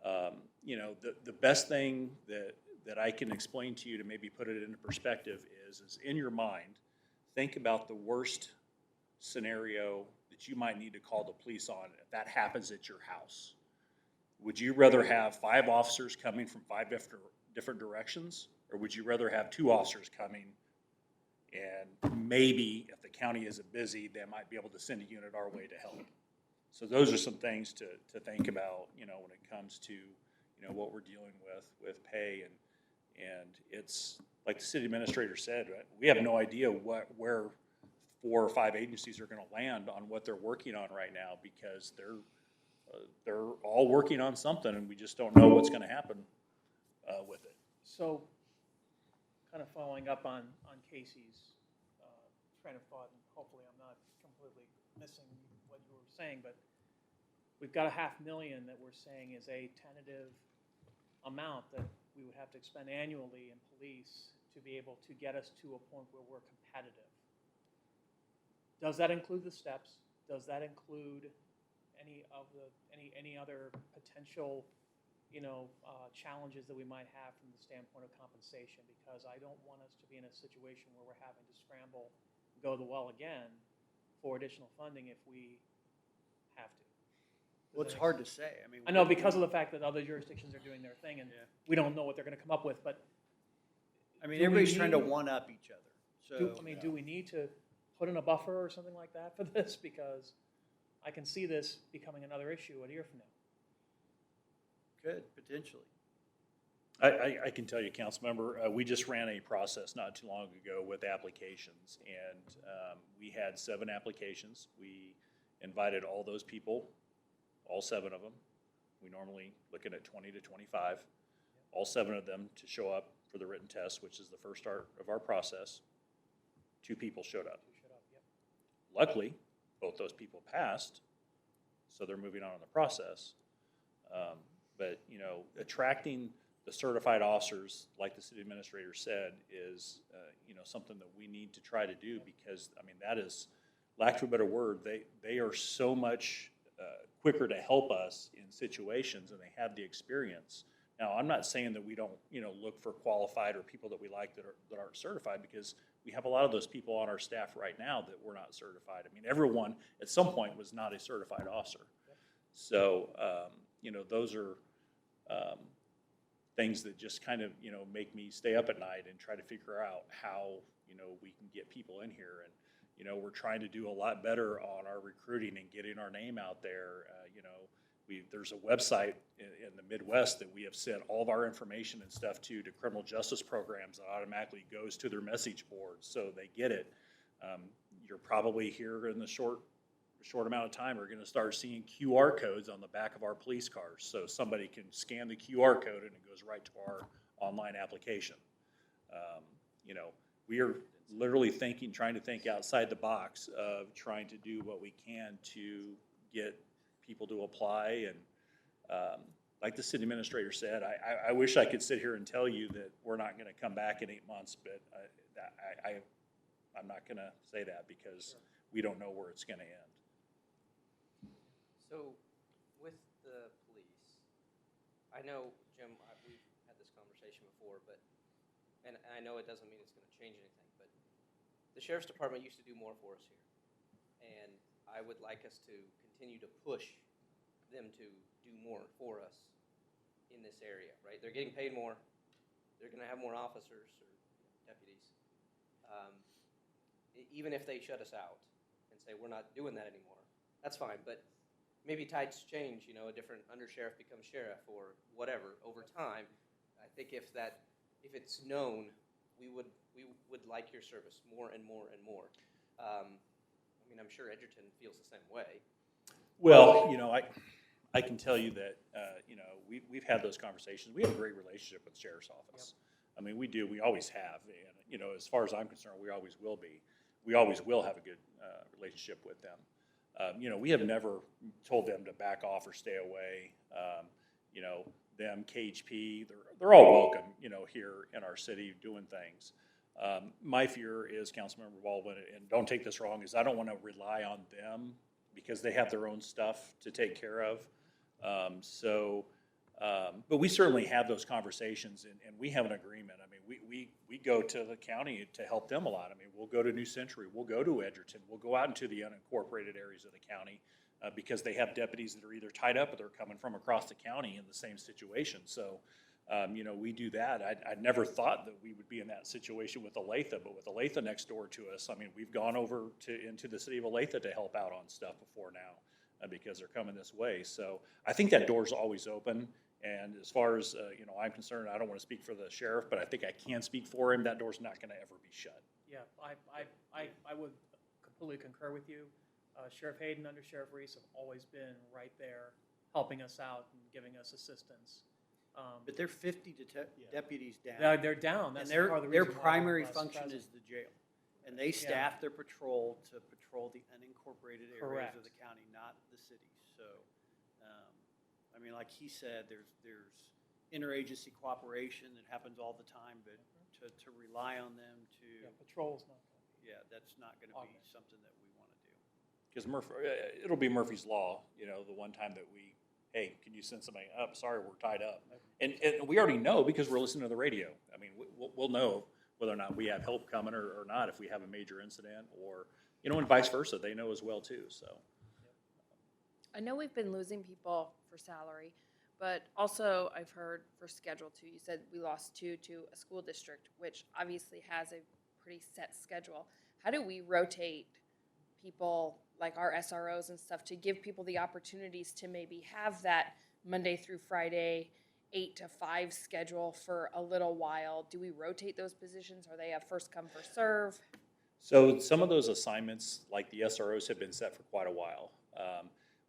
The best thing that I can explain to you to maybe put it into perspective is in your mind, think about the worst scenario that you might need to call the police on if that happens at your house. Would you rather have 5 officers coming from 5 different directions, or would you rather have 2 officers coming and maybe if the county isn't busy, they might be able to send a unit our way to help? So those are some things to think about, when it comes to, what we're dealing with pay. And it's like the city administrator said, right? We have no idea where 4 or 5 agencies are going to land on what they're working on right now, because they're all working on something, and we just don't know what's going to happen with it.
So, kind of following up on Casey's train of thought, and hopefully I'm not completely missing what you were saying, but we've got $500,000 that we're saying is a tentative amount that we would have to expend annually in police to be able to get us to a point where we're competitive. Does that include the steps? Does that include any other potential, challenges that we might have from the standpoint of compensation? Because I don't want us to be in a situation where we're having to scramble, go the well again for additional funding if we have to.
Well, it's hard to say. I mean,
I know, because of the fact that other jurisdictions are doing their thing, and we don't know what they're going to come up with. But
I mean,
do we
everybody's trying to
need-
one up each other. So
do we need to put in a buffer or something like that for this? Because I can see this becoming another issue a year from now.
could potentially.
I can tell you, council member, we just ran a process not too long ago with applications, and we had 7 applications. We invited all those people, all 7 of them. We normally looking at 20 to 25. All 7 of them to show up for the written test, which is the first start of our process. 2 people showed up. Luckily, both those people passed, so they're moving on in the process. But, attracting the certified officers, like the city administrator said, is, something that we need to try to do, because, I mean, that is, lack of a better word, they are so much quicker to help us in situations, and they have the experience. Now, I'm not saying that we don't, look for qualified or people that we like that aren't certified, because we have a lot of those people on our staff right now that were not certified. I mean, everyone at some point was not a certified officer. So, those are things that just kind of, make me stay up at night and try to figure out how, we can get people in here. And, we're trying to do a lot better on our recruiting and getting our name out there. There's a website in the Midwest that we have sent all of our information and stuff to criminal justice programs that automatically goes to their message board, so they get it. You're probably here in the short amount of time are going to start seeing QR codes on the back of our police cars, so somebody can scan the QR code and it goes right to our online application. We are literally trying to think outside the box of trying to do what we can to get people to apply. And like the city administrator said, I wish I could sit here and tell you that we're not going to come back in 8 months, but I'm not going to say that, because we don't know where it's going to end.
So, with the police, I know, Jim, we've had this conversation before, and I know it doesn't mean it's going to change anything, but the sheriff's department used to do more for us here. And I would like us to continue to push them to do more for us in this area, right? They're getting paid more. They're going to have more officers or deputies. Even if they shut us out and say, we're not doing that anymore, that's fine. But maybe tides change, a different undersheriff becomes sheriff or whatever over time. I think if it's known, we would like your service more and more and more. I'm sure Edgerton feels the same way.
Well, I can tell you that, you know, we've had those conversations. We have a great relationship with the sheriff's office. I mean, we do. We always have. And, you know, as far as I'm concerned, we always will be. We always will have a good relationship with them. You know, we have never told them to back off or stay away. You know, them, KHP, they're all welcome, you know, here in our city doing things. My fear is, Councilmember Baldwin, and don't take this wrong, is I don't want to rely on them because they have their own stuff to take care of. But we certainly have those conversations, and we have an agreement. I mean, we go to the county to help them a lot. I mean, we'll go to New Century, we'll go to Edgerton, we'll go out into the unincorporated areas of the county because they have deputies that are either tied up or they're coming from across the county in the same situation. So, you know, we do that. I never thought that we would be in that situation with Olathe, but with Olathe next door to us, I mean, we've gone over into the city of Olathe to help out on stuff before now because they're coming this way. So I think that door's always open. And as far as, you know, I'm concerned, I don't want to speak for the sheriff, but I think I can speak for him. That door's not going to ever be shut.
Yeah, I would completely concur with you. Sheriff Hayden, Under Sheriff Reese have always been right there, helping us out and giving us assistance.
But they're 50 deputies down.
They're down.
And
That's
their,
part of the
their
reason why
primary
less
function
present.
is the jail. And they staff their patrol to patrol the unincorporated areas
Correct.
of the county, not the city. So, I mean, like he said, there's interagency cooperation that happens all the time, but to rely on them to,
Yeah, patrol's not gonna be.
yeah, that's not going to be
Augmented.
something that we want to do.
Because it'll be Murphy's Law, you know, the one time that hey, can you send somebody up? Sorry, we're tied up. And we already know because we're listening to the radio. I mean, we'll know whether or not we have help coming or not if we have a major incident or, you know, and vice versa. They know as well too, so.
I know we've been losing people for salary, but also I've heard for schedule too. You said we lost 2 to a school district, which obviously has a pretty set schedule. How do we rotate people like our SROs and stuff to give people the opportunities to maybe have that Monday through Friday 8 to 5 schedule for a little while? Do we rotate those positions? Are they a first come, first serve?
So some of those assignments, like the SROs, have been set for quite a while.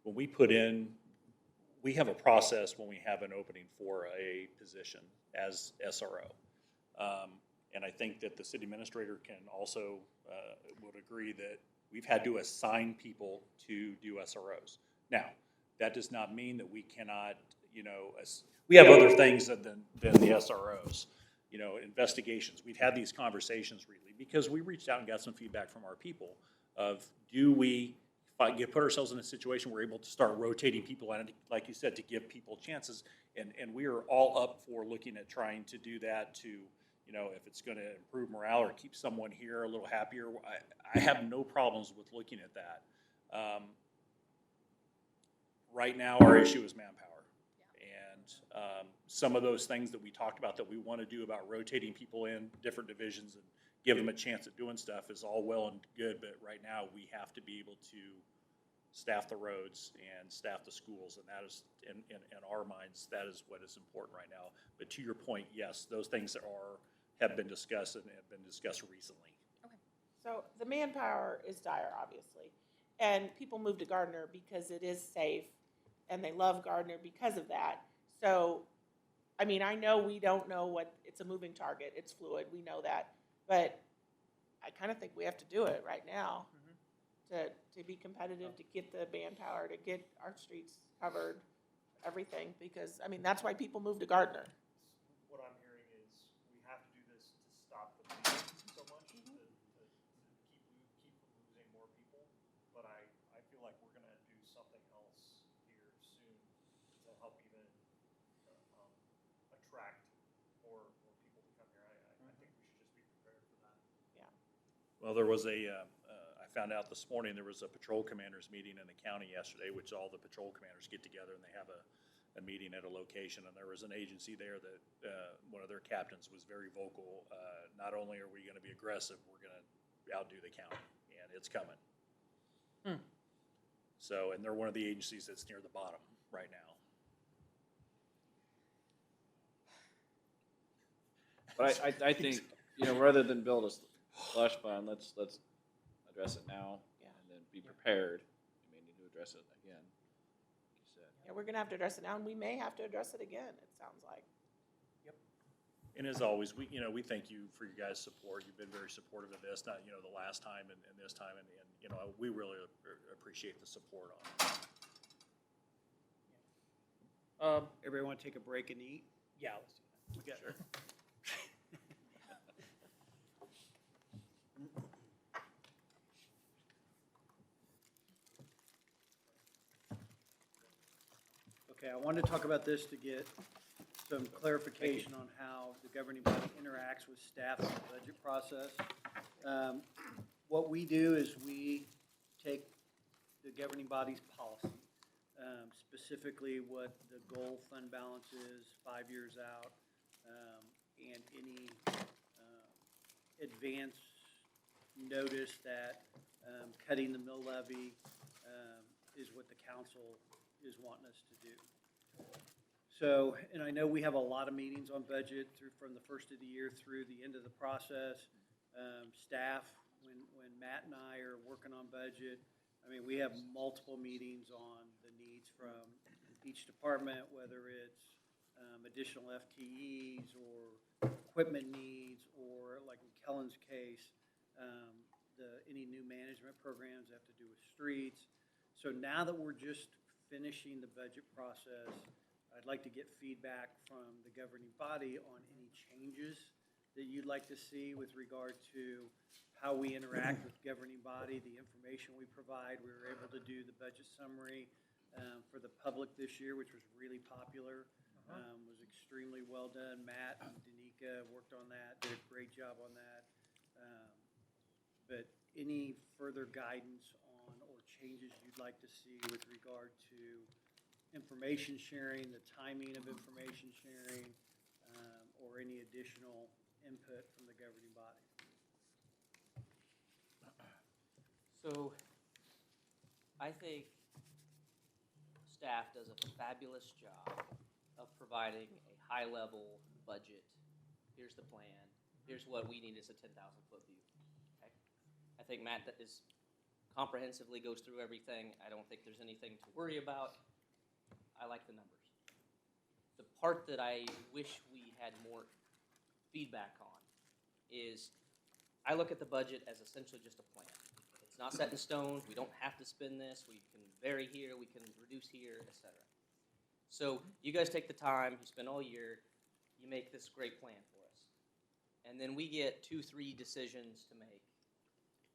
When we put in, we have a process when we have an opening for a position as SRO. And I think that the city administrator can also would agree that we've had to assign people to do SROs. Now, that does not mean that we cannot, you know, we have other things than the SROs. You know, investigations. We've had these conversations really because we reached out and got some feedback from our people of do we put ourselves in a situation where we're able to start rotating people and, like you said, to give people chances. And we are all up for looking at trying to do that to, you know, if it's going to improve morale or keep someone here a little happier. I have no problems with looking at that. Right now, our issue is manpower. And some of those things that we talked about that we want to do about rotating people in different divisions and give them a chance at doing stuff is all well and good, but right now we have to be able to staff the roads and staff the schools, and that is, in our minds, that is what is important right now. But to your point, yes, those things have been discussed and have been discussed recently.
So the manpower is dire, obviously. And people move to Gardner because it is safe, and they love Gardner because of that. So, I mean, I know we don't know it's a moving target. It's fluid. We know that. But I kind of think we have to do it right now to be competitive, to get the manpower, to get our streets covered, everything. Because, I mean, that's why people move to Gardner.
What I'm hearing is we have to do this to stop the bleeding so much, to keep from losing more people. But I feel like we're going to do something else here soon to help even attract more people to come here. I think we should just be prepared for that.
Yeah.
Well, there was I found out this morning there was a patrol commanders meeting in the county yesterday, which all the patrol commanders get together and they have a meeting at a location. And there was an agency there that one of their captains was very vocal. Not only are we going to be aggressive, we're going to outdo the county, and it's coming. So, and they're one of the agencies that's near the bottom right now.
But I think, you know, rather than build a slush fund, let's address it now
Yeah.
and then be prepared. We may need to address it again, like you said.
Yeah, we're gonna have to address it now, and we may have to address it again, it sounds like.
And as always, we thank you for your guys' support. You've been very supportive of this, not, the last time and this time, and, we really appreciate the support on it.
Everybody want to take a break and eat?
Yeah, let's do that.
We got
Sure.
Okay, I wanted to talk about this to get some clarification on how the governing body interacts with staff in the budget process. What we do is we take the governing body's policy, specifically what the goal fund balance is 5 years out, and any advance notice that cutting the mill levy is what the council is wanting us to do. So, and I know we have a lot of meetings on budget from the first of the year through the end of the process. Staff, when Matt and I are working on budget, I mean, we have multiple meetings on the needs from each department, whether it's additional FTEs or equipment needs, or like in Kellen's case, any new management programs that have to do with streets. So now that we're just finishing the budget process, I'd like to get feedback from the governing body on any changes that you'd like to see with regard to how we interact with governing body, the information we provide. We were able to do the budget summary for the public this year, which was really popular, was extremely well done. Matt and Danica worked on that, did a great job on that. But any further guidance on or changes you'd like to see with regard to information sharing, the timing of information sharing, or any additional input from the governing body?
So I think staff does a fabulous job of providing a high-level budget. Here's the plan. Here's what we need as a 10,000-foot view. Okay? I think Matt is comprehensively goes through everything. I don't think there's anything to worry about. I like the numbers. The part that I wish we had more feedback on is I look at the budget as essentially just a plan. It's not set in stone. We don't have to spend this. We can vary here. We can reduce here, etc. So you guys take the time. You spend all year. You make this great plan for us. And then we get 2-3 decisions to make,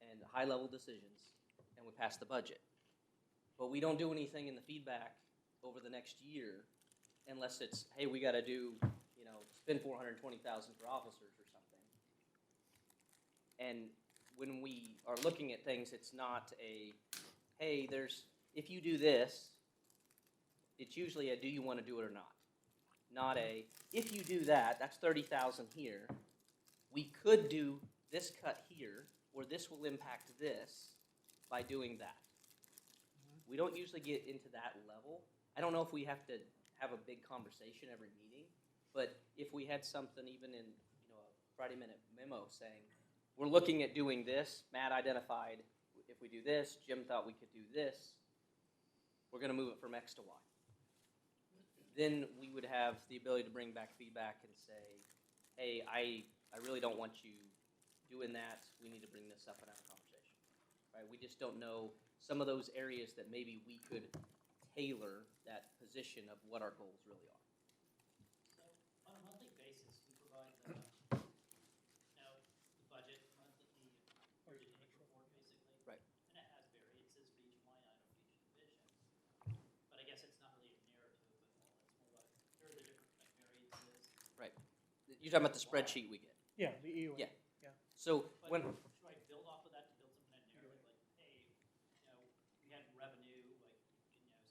and high-level decisions, and we pass the budget. But we don't do anything in the feedback over the next year unless it's, hey, we got to do, spend $420,000 for officers or something. And when we are looking at things, it's not a, hey, if you do this, it's usually a, do you want to do it or not? Not a, if you do that, that's $30,000 here. We could do this cut here, or this will impact this by doing that. We don't usually get into that level. I don't know if we have to have a big conversation every meeting, but if we had something even in a Friday minute memo saying, we're looking at doing this, Matt identified if we do this, Jim thought we could do this, we're going to move it from X to Y. Then we would have the ability to bring back feedback and say, hey, I really don't want you doing that. We need to bring this up and have a conversation. Right? We just don't know some of those areas that maybe we could tailor that position of what our goals really are.
So on a monthly basis, we provide the budget monthly budget report basically.
Right.
And it has variances for each line item for each division. But I guess it's not really a narrative at all. It's more like here are the different variances.
Right. You're talking about the spreadsheet we get.
Yeah, the EUA.
Yeah.
Yeah.
So
But
when
should I build off of that to build some kind of narrative like, hey, we had revenue, like,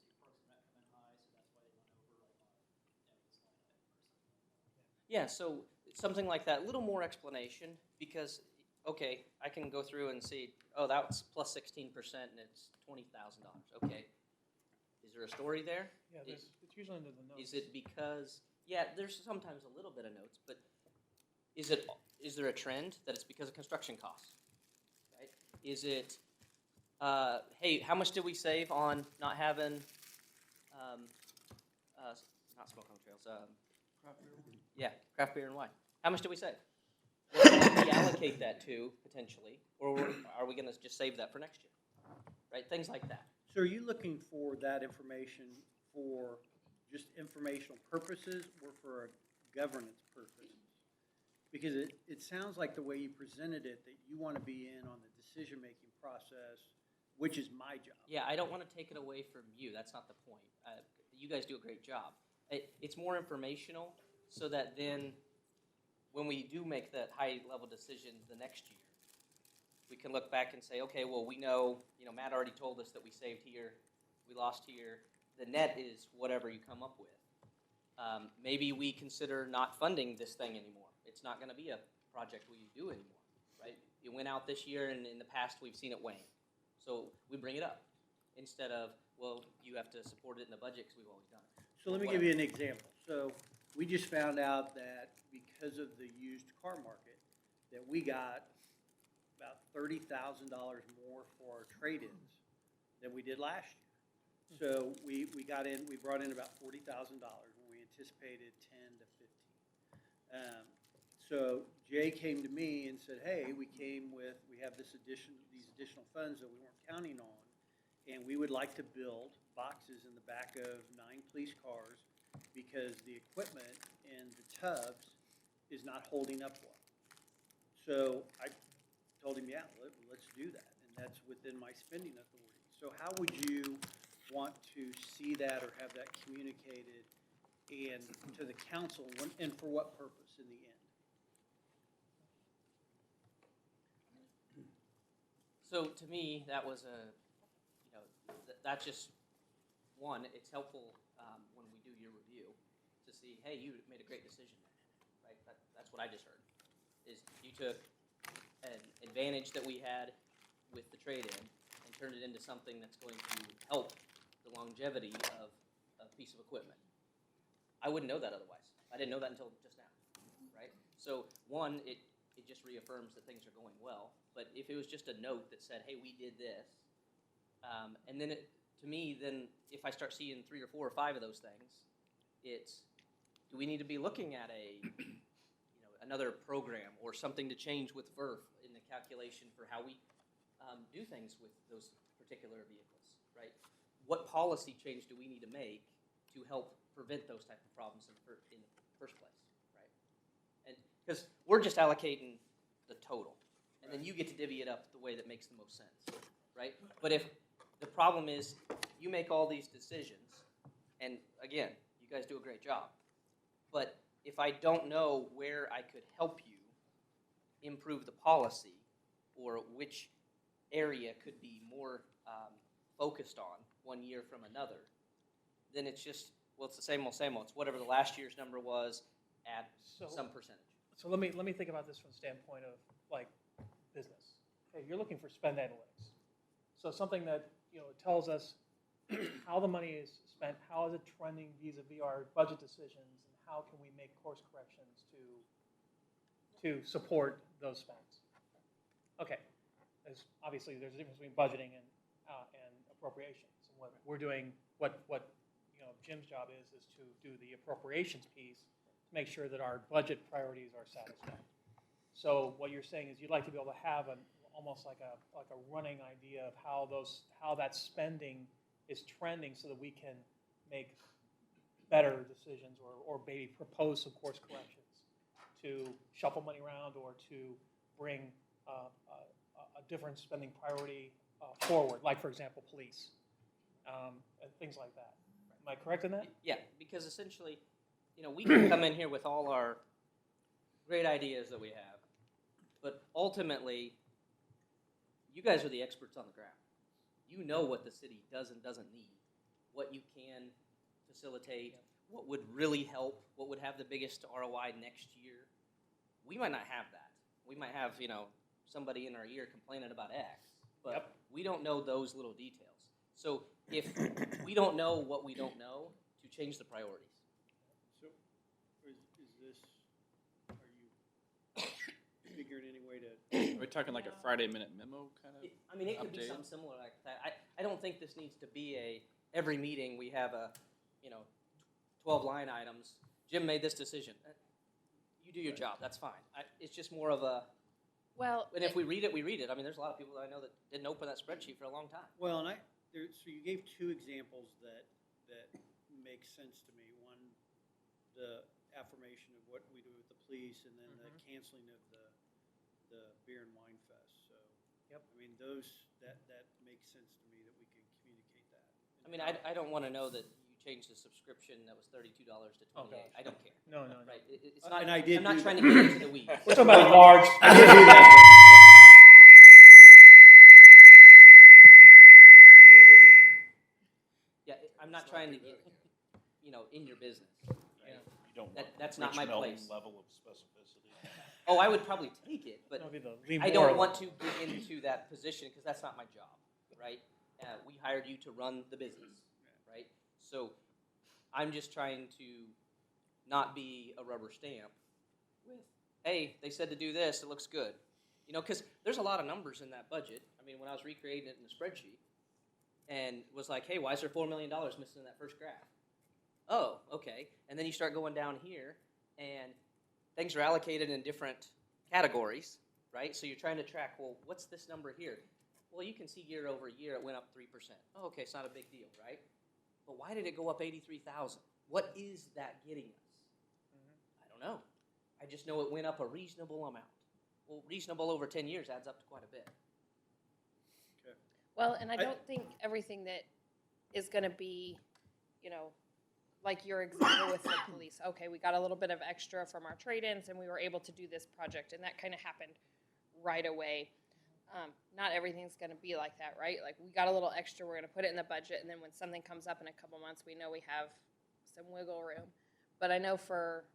say Parks and Rec come in high, so that's why they went over like on this line item or something.
Yeah, so something like that, a little more explanation, because, okay, I can go through and see, oh, that's plus 16% and it's $20,000. Okay, is there a story there?
Yeah, it's usually under the notes.
Is it because, yeah, there's sometimes a little bit of notes, but is there a trend that it's because of construction costs, right? Is it, hey, how much did we save on not having not smoke on the trails, yeah, craft beer and wine. How much do we save? What can we allocate that to potentially, or are we gonna just save that for next year? Right, things like that.
So are you looking for that information for just informational purposes or for governance purposes? Because it sounds like the way you presented it, that you want to be in on the decision-making process, which is my job.
Yeah, I don't wanna take it away from you, that's not the point. You guys do a great job. It's more informational, so that then, when we do make that high-level decision the next year, we can look back and say, okay, well, we know, Matt already told us that we saved here, we lost here. The net is whatever you come up with. Maybe we consider not funding this thing anymore. It's not gonna be a project we do anymore, right? It went out this year, and in the past, we've seen it wane. So we bring it up, instead of, well, you have to support it in the budget because we've always done it.
So let me give you an example. So we just found out that because of the used car market, that we got about $30,000 more for our trade-ins than we did last year. So we brought in about $40,000 when we anticipated 10 to 15. So Jay came to me and said, hey, we have these additional funds that we weren't counting on, and we would like to build boxes in the back of 9 police cars because the equipment and the tubs is not holding up well. So I told him, yeah, let's do that, and that's within my spending authority. So how would you want to see that or have that communicated and to the council, and for what purpose in the end?
So to me, that was that's just one. It's helpful when we do your review to see, hey, you made a great decision, right? That's what I just heard. Is you took an advantage that we had with the trade-in and turned it into something that's going to help the longevity of a piece of equipment. I wouldn't know that otherwise. I didn't know that until just now, right? So one, it just reaffirms that things are going well. But if it was just a note that said, hey, we did this, and then to me, then if I start seeing 3 or 4 or 5 of those things, it's, do we need to be looking at another program or something to change with VERF in the calculation for how we do things with those particular vehicles, right? What policy change do we need to make to help prevent those type of problems in the first place, right? And because we're just allocating the total, and then you get to divvy it up the way that makes the most sense, right? But if the problem is you make all these decisions, and again, you guys do a great job, but if I don't know where I could help you improve the policy or which area could be more focused on one year from another, then it's just, well, it's the same old, same old. It's whatever the last year's number was at some percentage.
So let me think about this from the standpoint of like business. Okay, you're looking for spend analytics. So something that tells us how the money is spent, how is it trending vis-a-vis our budget decisions, and how can we make course corrections to support those spends. Okay, obviously there's a difference between budgeting and appropriations. And what we're doing, what Jim's job is to do the appropriations piece to make sure that our budget priorities are satisfied. So what you're saying is you'd like to be able to have almost like a running idea of how that spending is trending, so that we can make better decisions or maybe propose some course corrections to shuffle money around or to bring a different spending priority forward, like, for example, police, and things like that. Am I correct in that?
Yeah, because essentially, we can come in here with all our great ideas that we have, but ultimately, you guys are the experts on the ground. You know what the city does and doesn't need, what you can facilitate, what would really help, what would have the biggest ROI next year. We might not have that. We might have, somebody in our ear complaining about X, but we don't know those little details. So if we don't know what we don't know, to change the priorities.
So is this, are you figuring any way to?
Are we talking like a Friday minute memo kind of?
It could be
update?
something similar like that. I don't think this needs to be every meeting we have a, 12 line items. Jim made this decision. You do your job. That's fine. It's just more of a.
Well,
And if we read it, we read it. I mean, there's a lot of people that I know that didn't open that spreadsheet for a long time.
Well, and so you gave two examples that make sense to me. One, the affirmation of what we do with the police, and then the canceling of the beer and wine fest. So,
Yep.
I mean, that makes sense to me that we can communicate that.
I mean, I don't want to know that you changed the subscription that was $32 to $28.
Oh, gosh.
I don't care.
No.
Right? It's not.
And I did
I'm not
do
trying
that.
to get into the weeds.
We're talking about large.
Yeah, I'm not trying to get, in your business. Right?
Yeah.
You don't
That-
want
that's not my
Rich Melton
place.
level of specificity.
Oh, I would probably take it, but
That'll be the leave
I
more
don't
of
want
it.
to get into that position because that's not my job, right? We hired you to run the business, right? So I'm just trying to not be a rubber stamp with, hey, they said to do this, it looks good. Because there's a lot of numbers in that budget. I mean, when I was recreating it in the spreadsheet and was like, hey, why is there $4 million missing in that first graph? Oh, okay. And then you start going down here and things are allocated in different categories, right? So you're trying to track, well, what's this number here? Well, you can see year over year it went up 3%. Oh, okay, it's not a big deal, right? But why did it go up 83,000? What is that getting us? I don't know. I just know it went up a reasonable amount. Well, reasonable over 10 years adds up to quite a bit.
well, and I don't think everything that is going to be, like your example with the police. Okay, we got a little bit of extra from our trade-ins, and we were able to do this project, and that kind of happened right away. Not everything's going to be like that, right? Like, we got a little extra, we're going to put it in the budget, and then when something comes up in a couple months, we know we have some wiggle room. But I know for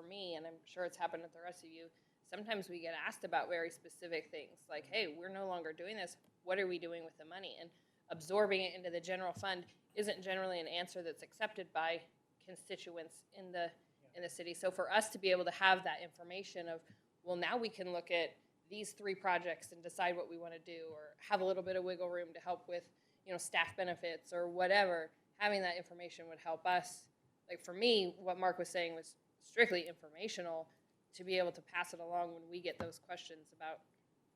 me, and I'm sure it's happened with the rest of you, sometimes we get asked about very specific things, like, hey, we're no longer doing this. What are we doing with the money? And absorbing it into the general fund isn't generally an answer that's accepted by constituents in the city. So for us to be able to have that information of, well, now we can look at these 3 projects and decide what we want to do, or have a little bit of wiggle room to help with, staff benefits or whatever, having that information would help us. Like, for me, what Mark was saying was strictly informational, to be able to pass it along when we get those questions about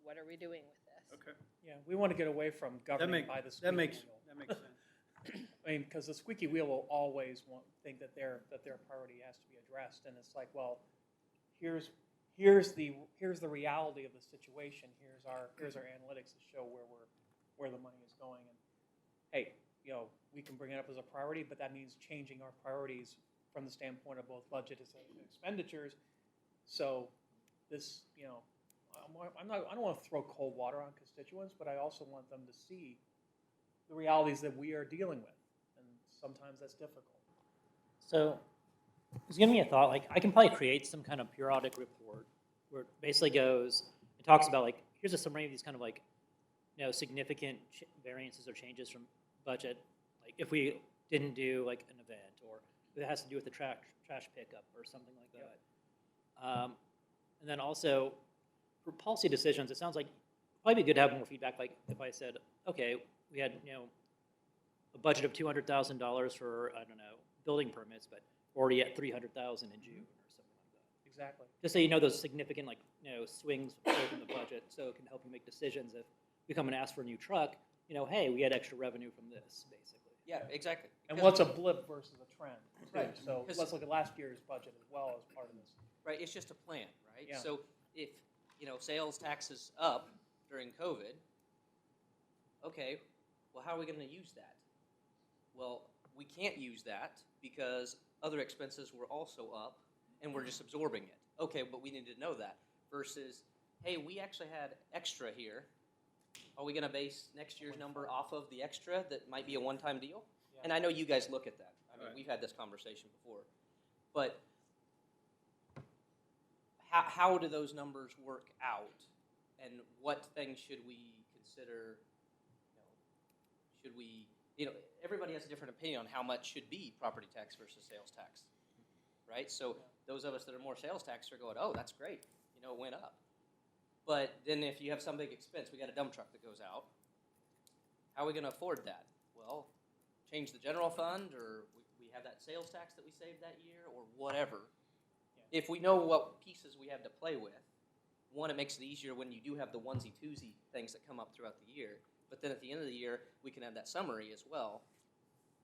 what are we doing with this.
Okay.
Yeah, we want to get away from governing by the squeaky wheel.
That makes sense.
I mean, because the squeaky wheel will always think that their priority has to be addressed, and it's like, well, here's the reality of the situation. Here's our analytics to show where the money is going, and hey, we can bring it up as a priority, but that means changing our priorities from the standpoint of both budget and expenditures. So this, I don't want to throw cold water on constituents, but I also want them to see the realities that we are dealing with, and sometimes that's difficult.
So it's giving me a thought, like, I can probably create some kind of periodic report where it basically goes, it talks about, like, here's a summary of these kind of, like, significant variances or changes from budget, like if we didn't do like an event, or if it has to do with the trash pickup or something like that. And then also for policy decisions, it sounds like it'd probably be good to have more feedback. Like if I said, okay, we had a budget of $200,000 for, I don't know, building permits, but already at $300,000 in June or something like that.
Exactly.
Just so those significant swings in the budget, so it can help you make decisions. If you come and ask for a new truck, hey, we had extra revenue from this, basically.
Yeah, exactly.
And what's a blip versus a trend? Too.
Right.
So let's look at last year's budget as well as part of this.
Right, it's just a plan, right?
Yeah.
So if, sales taxes up during COVID, okay, well, how are we going to use that? Well, we can't use that because other expenses were also up and we're just absorbing it. Okay, but we need to know that versus, hey, we actually had extra here. Are we going to base next year's number off of the extra that might be a one-time deal?
Yeah.
And I know you guys look at that. I mean,
Right.
we've had this conversation before. But how do those numbers work out? And what things should we consider, should we, everybody has a different opinion on how much should be property tax versus sales tax, right? So those of us that are more sales tax are going, oh, that's great, it went up. But then if you have some big expense, we got a dump truck that goes out, how are we going to afford that? Well, change the general fund, or we we have that sales tax that we saved that year or whatever. If we know what pieces we have to play with, one, it makes it easier when you do have the onesie twosie things that come up throughout the year. But then at the end of the year, we can have that summary as well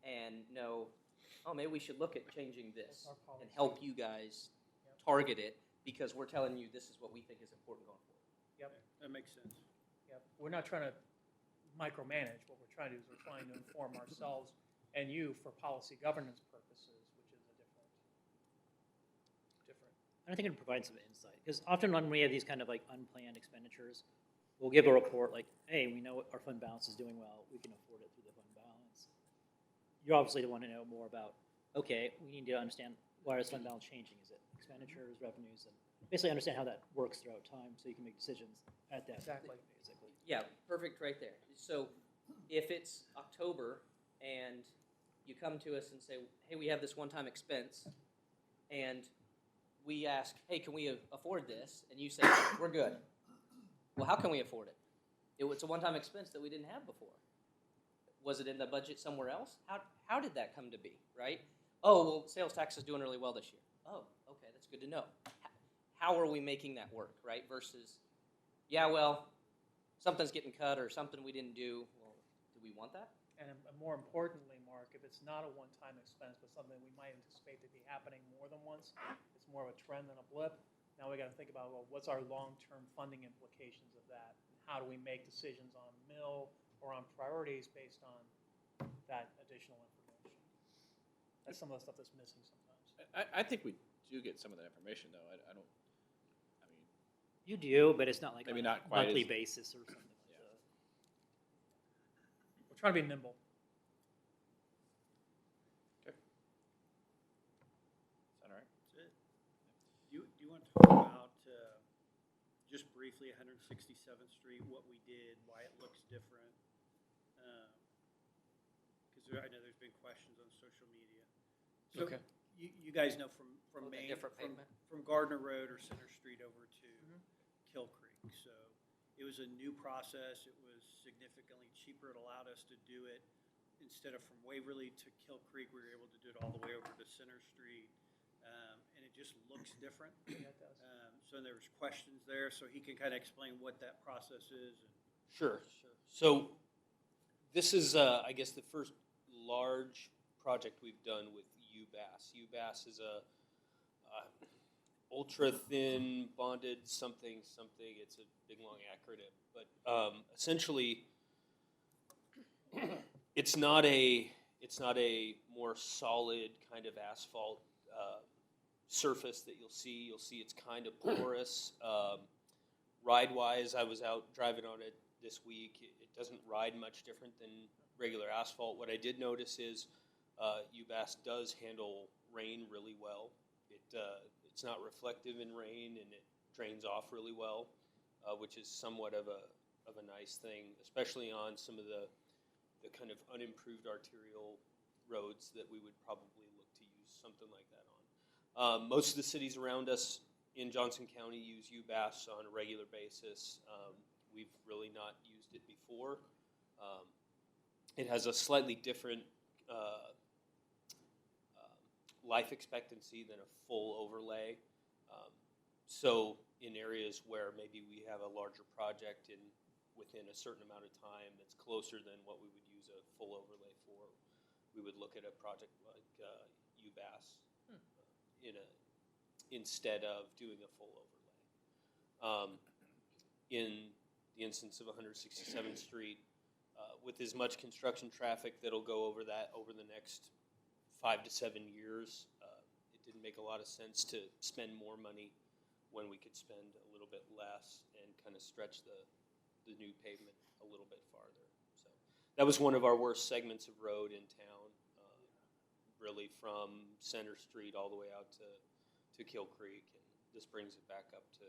and know, oh, maybe we should look at changing this
Our
and
policy.
help you guys
Yep.
target it because we're telling you this is what we think is important going forward.
Yep,
That makes sense.
yep. We're not trying to micromanage. What we're trying to do is we're trying to inform ourselves and you for policy governance purposes, which is a different.
And I think it provides some insight, because often when we have these kind of like unplanned expenditures, we'll give a report like, hey, we know our fund balance is doing well, we can afford it through the fund balance. You obviously want to know more about, okay, we need to understand why is fund balance changing? Is it expenditures, revenues, and basically understand how that works throughout time so you can make decisions at that
Exactly.
basically.
Yeah, perfect right there. So if it's October and you come to us and say, hey, we have this one-time expense, and we ask, hey, can we afford this? And you say, we're good. Well, how can we afford it? It's a one-time expense that we didn't have before. Was it in the budget somewhere else? How did that come to be, right? Oh, well, sales tax is doing really well this year. Oh, okay, that's good to know. How are we making that work, right? Versus, yeah, well, something's getting cut or something we didn't do. Well, do we want that?
And more importantly, Mark, if it's not a one-time expense, but something we might anticipate to be happening more than once, it's more of a trend than a blip. Now we got to think about, well, what's our long-term funding implications of that? How do we make decisions on a mill or on priorities based on that additional information? That's some of the stuff that's missing sometimes.
I think we do get some of that information, though. I don't, I mean,
You do, but it's not like
Maybe
on
not
a
quite
monthly
as-
basis or something like
Yeah.
that.
We're trying to be nimble.
sound all right?
That's it. Do you want to talk about, just briefly, 167th Street, what we did, why it looks different? Because I know there's been questions on social media. So
Okay.
you guys know from
Oh, the
Main,
different pavement?
from Gardner Road or Center Street over to
Mhm.
Kill Creek. So it was a new process. It was significantly cheaper. It allowed us to do it instead of from Waverly to Kill Creek, we were able to do it all the way over to Center Street. And it just looks different.
Yeah, it does.
So there was questions there, so he can kind of explain what that process is.
Sure. So this is, I guess, the first large project we've done with UBAS. UBAS is a ultra thin bonded something. It's a big long acronym, but essentially, it's not a more solid kind of asphalt surface that you'll see. You'll see it's kind of porous. Ride-wise, I was out driving on it this week. It doesn't ride much different than regular asphalt. What I did notice is UBAS does handle rain really well. It's not reflective in rain, and it drains off really well, which is somewhat of a nice thing, especially on some of the kind of unimproved arterial roads that we would probably look to use something like that on. Most of the cities around us in Johnson County use UBAS on a regular basis. We've really not used it before. It has a slightly different life expectancy than a full overlay. So in areas where maybe we have a larger project within a certain amount of time that's closer than what we would use a full overlay for, we would look at a project like UBAS instead of doing a full overlay. In the instance of 167th Street, with as much construction traffic that'll go over that over the next 5 to 7 years, it didn't make a lot of sense to spend more money when we could spend a little bit less and kind of stretch the new pavement a little bit farther. So that was one of our worst segments of road in town, really from Center Street all the way out to Kill Creek, and this brings it back up to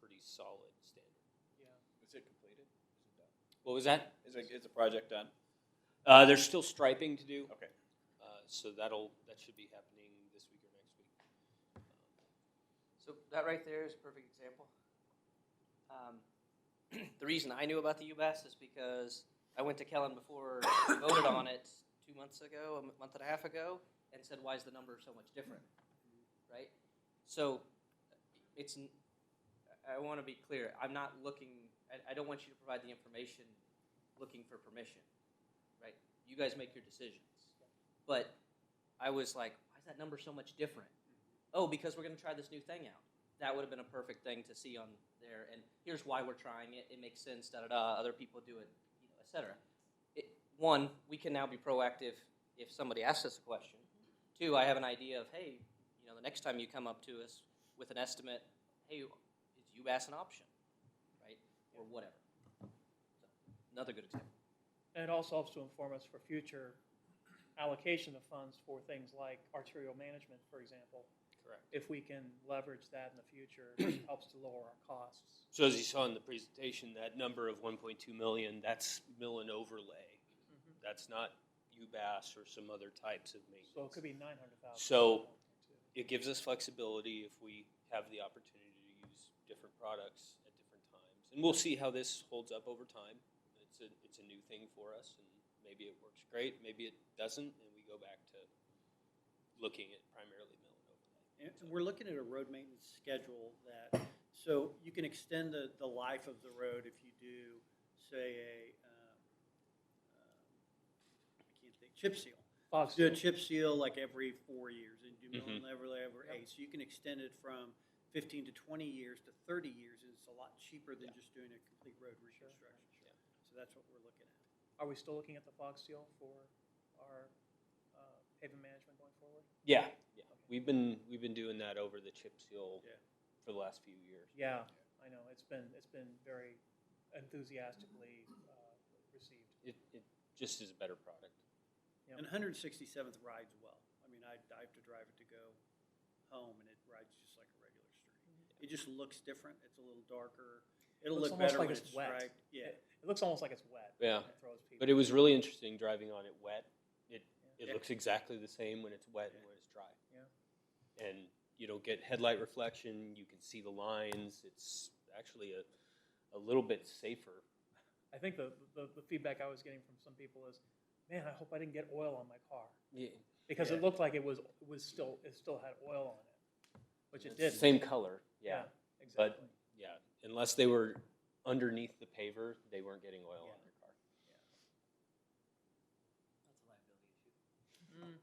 pretty solid standard.
Yeah.
Is it completed? Is it done?
What was that?
Is the project done?
There's still striping to do.
Okay.
So that should be happening this week or next week.
So that right there is a perfect example. The reason I knew about the UBAS is because I went to Kellen before we voted on it 2 months ago, a month and a half ago, and said, why is the number so much different, right? So it's, I want to be clear, I'm not looking, I don't want you to provide the information looking for permission, right? You guys make your decisions. But I was like, why is that number so much different? Oh, because we're going to try this new thing out. That would have been a perfect thing to see on there, and here's why we're trying it. It makes sense, da-da-da, other people do it, you know, et cetera. One, we can now be proactive if somebody asks us a question. Two, I have an idea of, hey, you know, the next time you come up to us with an estimate, hey, is UBAS an option, right, or whatever. So, another good example.
And it also helps to inform us for future allocation of funds for things like arterial management, for example.
Correct.
If we can leverage that in the future, it helps to lower our costs.
So as you saw in the presentation, that number of 1.2 million, that's mill and overlay. That's not UBAS or some other types of maintenance.
So it could be 900,000.
So it gives us flexibility if we have the opportunity to use different products at different times. And we'll see how this holds up over time. It's a new thing for us, and maybe it works great, maybe it doesn't, and we go back to looking at primarily mill and overlay.
And we're looking at a road maintenance schedule that, so you can extend the life of the road if you do, say, I can't think, chip seal.
Fox,
Do a chip seal like every 4 years, and do mill
Mhm.
and overlay every 8. So you can extend it from 15 to 20 years to 30 years, and it's a lot cheaper than just doing a complete road reconstruction. So that's what we're looking at.
are we still looking at the fog seal for our pavement management going forward?
Yeah, yeah. We've been doing that over the chip seal
Yeah.
for the last few years.
Yeah, I know, it's been very enthusiastically received.
It just is a better product.
Yep.
And 167th rides well. I mean, I have to drive it to go home, and it rides just like a regular street. It just looks different. It's a little darker. It'll
Looks
look
almost
better
like
when
it's
it's
wet.
striped. Yeah.
It looks almost like it's wet.
Yeah.
It throws people.
But it was really interesting driving on it wet. It
Yeah.
looks exactly the same when it's wet and when it's dry.
Yeah.
And you don't get headlight reflection. You can see the lines. It's actually a little bit safer.
I think the feedback I was getting from some people is, man, I hope I didn't get oil on my car.
Yeah.
Because
Yeah.
it looked like it still had oil on it, which it
It's
did.
the same color. Yeah.
Exactly.
But yeah, unless they were underneath the paver, they weren't getting oil on their car.
That's a liability issue.
Mhm.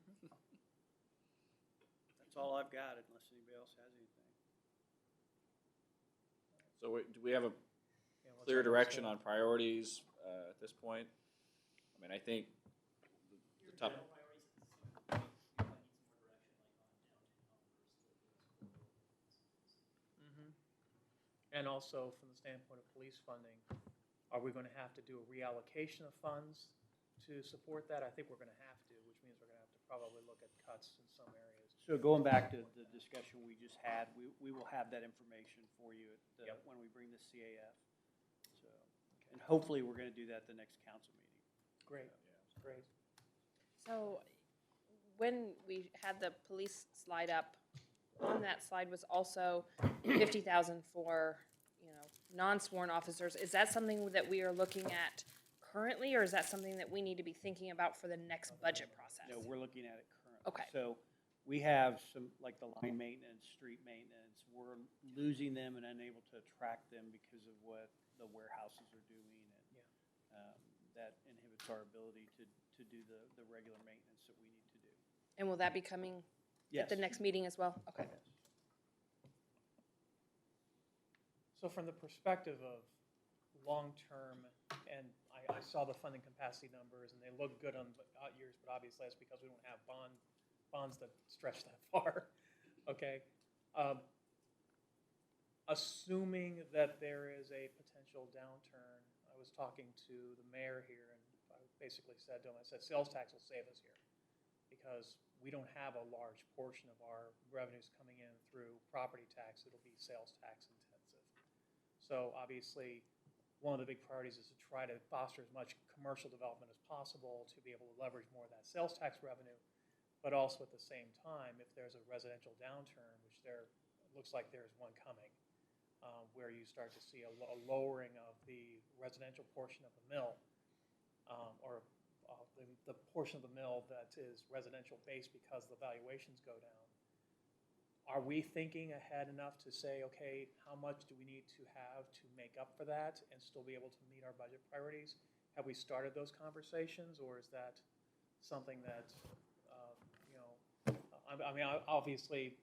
That's all I've got, unless anybody else has anything.
So do we have a
Yeah, what's
clear
our next
direction
step?
on priorities at this point? I mean, I think the top.
Mhm. And also, from the standpoint of police funding, are we going to have to do a reallocation of funds to support that? I think we're going to have to, which means we're going to have to probably look at cuts in some areas.
So going back to the discussion we just had, we will have that information for you
Yep.
when we bring the CAF. So, and hopefully, we're going to do that at the next council meeting.
Great, great.
So when we had the police slide up, on that slide was also 50,000 for, you know, non-sworn officers. Is that something that we are looking at currently, or is that something that we need to be thinking about for the next budget process?
No, we're looking at it currently.
Okay.
So we have some, like the line maintenance, street maintenance, we're losing them and unable to attract them because of what the warehouses are doing. And that inhibits our ability to do the regular maintenance that we need to do.
And will that be coming
Yes.
at the next meeting as well? Okay.
Yes.
So from the perspective of long-term, and I saw the funding capacity numbers, and they look good on out years, but obviously that's because we don't have bonds that stretch that far, okay? Assuming that there is a potential downturn, I was talking to the mayor here, and I basically said to him, I said, sales tax will save us here, because we don't have a large portion of our revenues coming in through property tax. It'll be sales tax intensive. So obviously, one of the big priorities is to try to foster as much commercial development as possible to be able to leverage more of that sales tax revenue, but also at the same time, if there's a residential downturn, which there looks like there's one coming, where you start to see a lowering of the residential portion of the mill, or the portion of the mill that is residential based because the valuations go down. Are we thinking ahead enough to say, okay, how much do we need to have to make up for that and still be able to meet our budget priorities? Have we started those conversations, or is that something that, you know, I mean, obviously,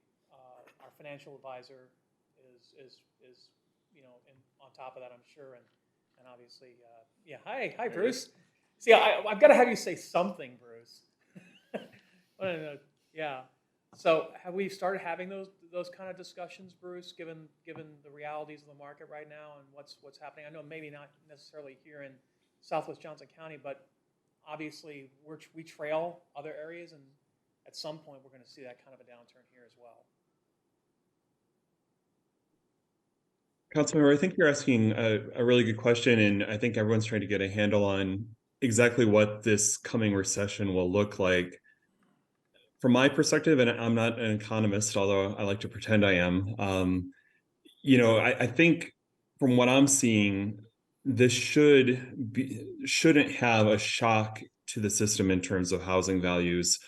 our financial advisor is you know, on top of that, I'm sure, and obviously, yeah. Hi, Bruce. See, I've got to have you say something, Bruce. Yeah. So have we started having those kind of discussions, Bruce, given the realities of the market right now and what's happening? I know maybe not necessarily here in Southwest Johnson County, but obviously we trail other areas, and at some point we're going to see that kind of a downturn here as well.
Councilmember, I think you're asking a really good question, and I think everyone's trying to get a handle on exactly what this coming recession will look like. From my perspective, and I'm not an economist, although I like to pretend I am, you know, I think from what I'm seeing, this shouldn't have a shock to the system in terms of housing values.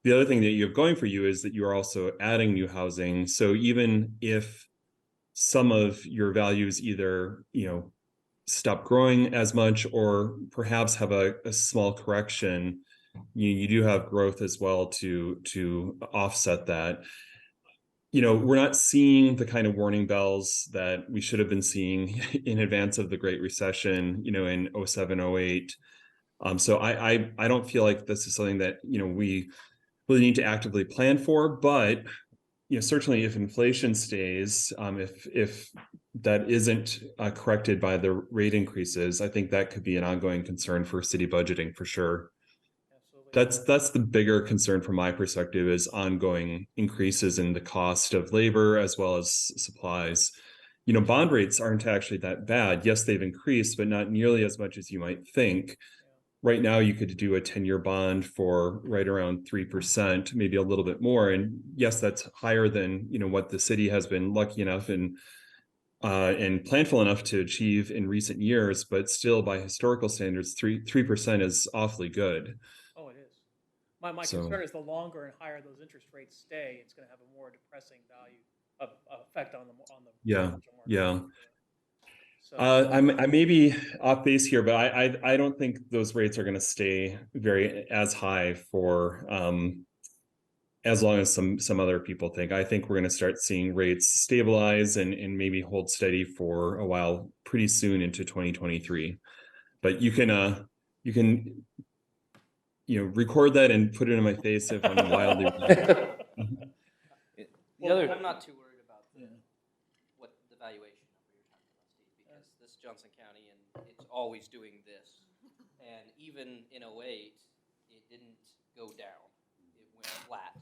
The other thing that you have going for you is that you are also adding new housing. So even if some of your values either, you know, stop growing as much or perhaps have a small correction, you do have growth as well to offset that. You know, we're not seeing the kind of warning bells that we should have been seeing in advance of the Great Recession, you know, in 07, 08. So I don't feel like this is something that, you know, we really need to actively plan for, but you know, certainly if inflation stays, if that isn't corrected by the rate increases, I think that could be an ongoing concern for city budgeting for sure.
Absolutely.
That's the bigger concern from my perspective, is ongoing increases in the cost of labor as well as supplies. You know, bond rates aren't actually that bad. Yes, they've increased, but not nearly as much as you might think. Right now, you could do a 10-year bond for right around 3%, maybe a little bit more. And yes, that's higher than, you know, what the city has been lucky enough and planful enough to achieve in recent years. But still, by historical standards, 3% is awfully good.
Oh, it is. My
So-
concern is the longer and higher those interest rates stay, it's going to have a more depressing value effect on the
Yeah,
residential market.
yeah.
So,
I may be off base here, but I don't think those rates are going to stay as high for as long as some other people think. I think we're going to start seeing rates stabilize and maybe hold steady for a while, pretty soon into 2023. But you can record that and put it in my face if I'm wildly wrong.
The other, I'm not too worried about what the valuation number you're talking about, Steve, because this is Johnson County and it's always doing this. And even in 08, it didn't go down. It went flat.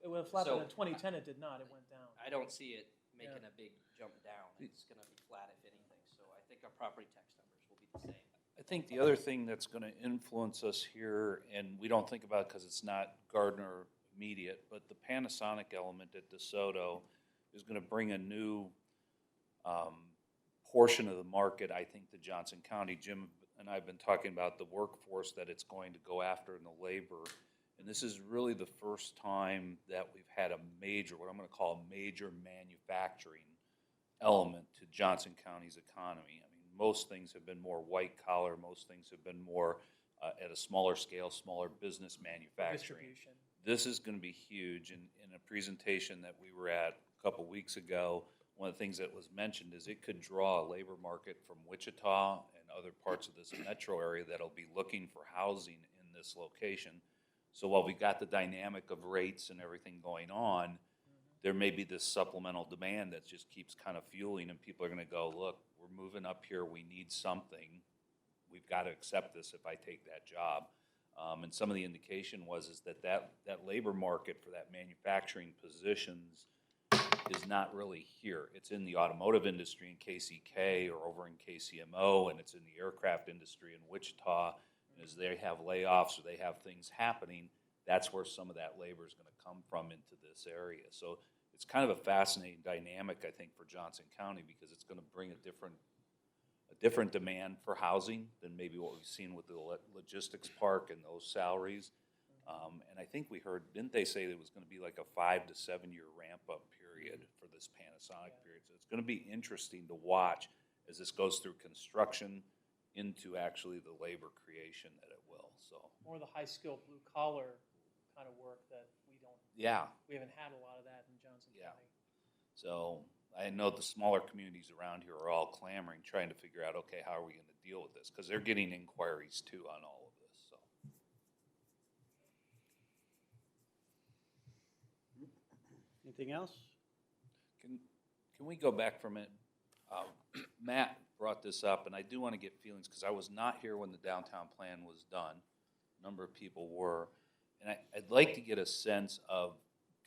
it went flat,
So-
but in 2010 it did not. It went down.
I don't see it making a big jump down. It's gonna be flat if anything. So I think our property tax numbers will be the same.
I think the other thing that's going to influence us here, and we don't think about it because it's not Gardner immediate, but the Panasonic element at DeSoto is going to bring a new portion of the market, I think, to Johnson County. Jim and I have been talking about the workforce that it's going to go after and the labor. And this is really the first time that we've had a major, what I'm going to call a major manufacturing element to Johnson County's economy. I mean, most things have been more white collar, most things have been more at a smaller scale, smaller business manufacturing.
Distribution.
This is going to be huge. In a presentation that we were at a couple weeks ago, one of the things that was mentioned is it could draw a labor market from Wichita and other parts of this metro area that'll be looking for housing in this location. So while we got the dynamic of rates and everything going on, there may be this supplemental demand that just keeps kind of fueling, and people are going to go, look, we're moving up here, we need something. We've got to accept this if I take that job. And some of the indication was that labor market for that manufacturing positions is not really here. It's in the automotive industry in KCK or over in KCMO, and it's in the aircraft industry in Wichita. And as they have layoffs or they have things happening, that's where some of that labor is going to come from into this area. So it's kind of a fascinating dynamic, I think, for Johnson County, because it's going to bring a a different demand for housing than maybe what we've seen with the logistics park and those salaries. And I think we heard, didn't they say it was gonna be like a 5 to 7 year ramp up period for this Panasonic period? So it's gonna be interesting to watch as this goes through construction into actually the labor creation that it will, so.
More of the high-skilled, blue-collar kind of work that
Yeah,
we haven't had a lot of that in Johnson
Yeah.
County.
so I know the smaller communities around here are all clamoring, trying to figure out, okay, how are we gonna deal with this? Cause they're getting inquiries too on all of this, so.
Anything else?
Can we go back for a minute? Matt brought this up, and I do want to get feelings, because I was not here when the downtown plan was done. A number of people were. And I'd like to get a sense of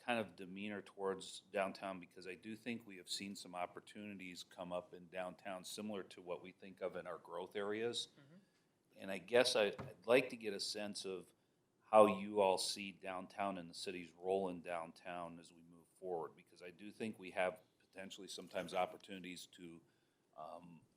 kind of demeanor towards downtown, because I do think we have seen some opportunities come up in downtown similar to what we think of in our growth areas. And I guess I'd like to get a sense of how you all see downtown and the city's role in downtown as we move forward, because I do think we have potentially sometimes opportunities to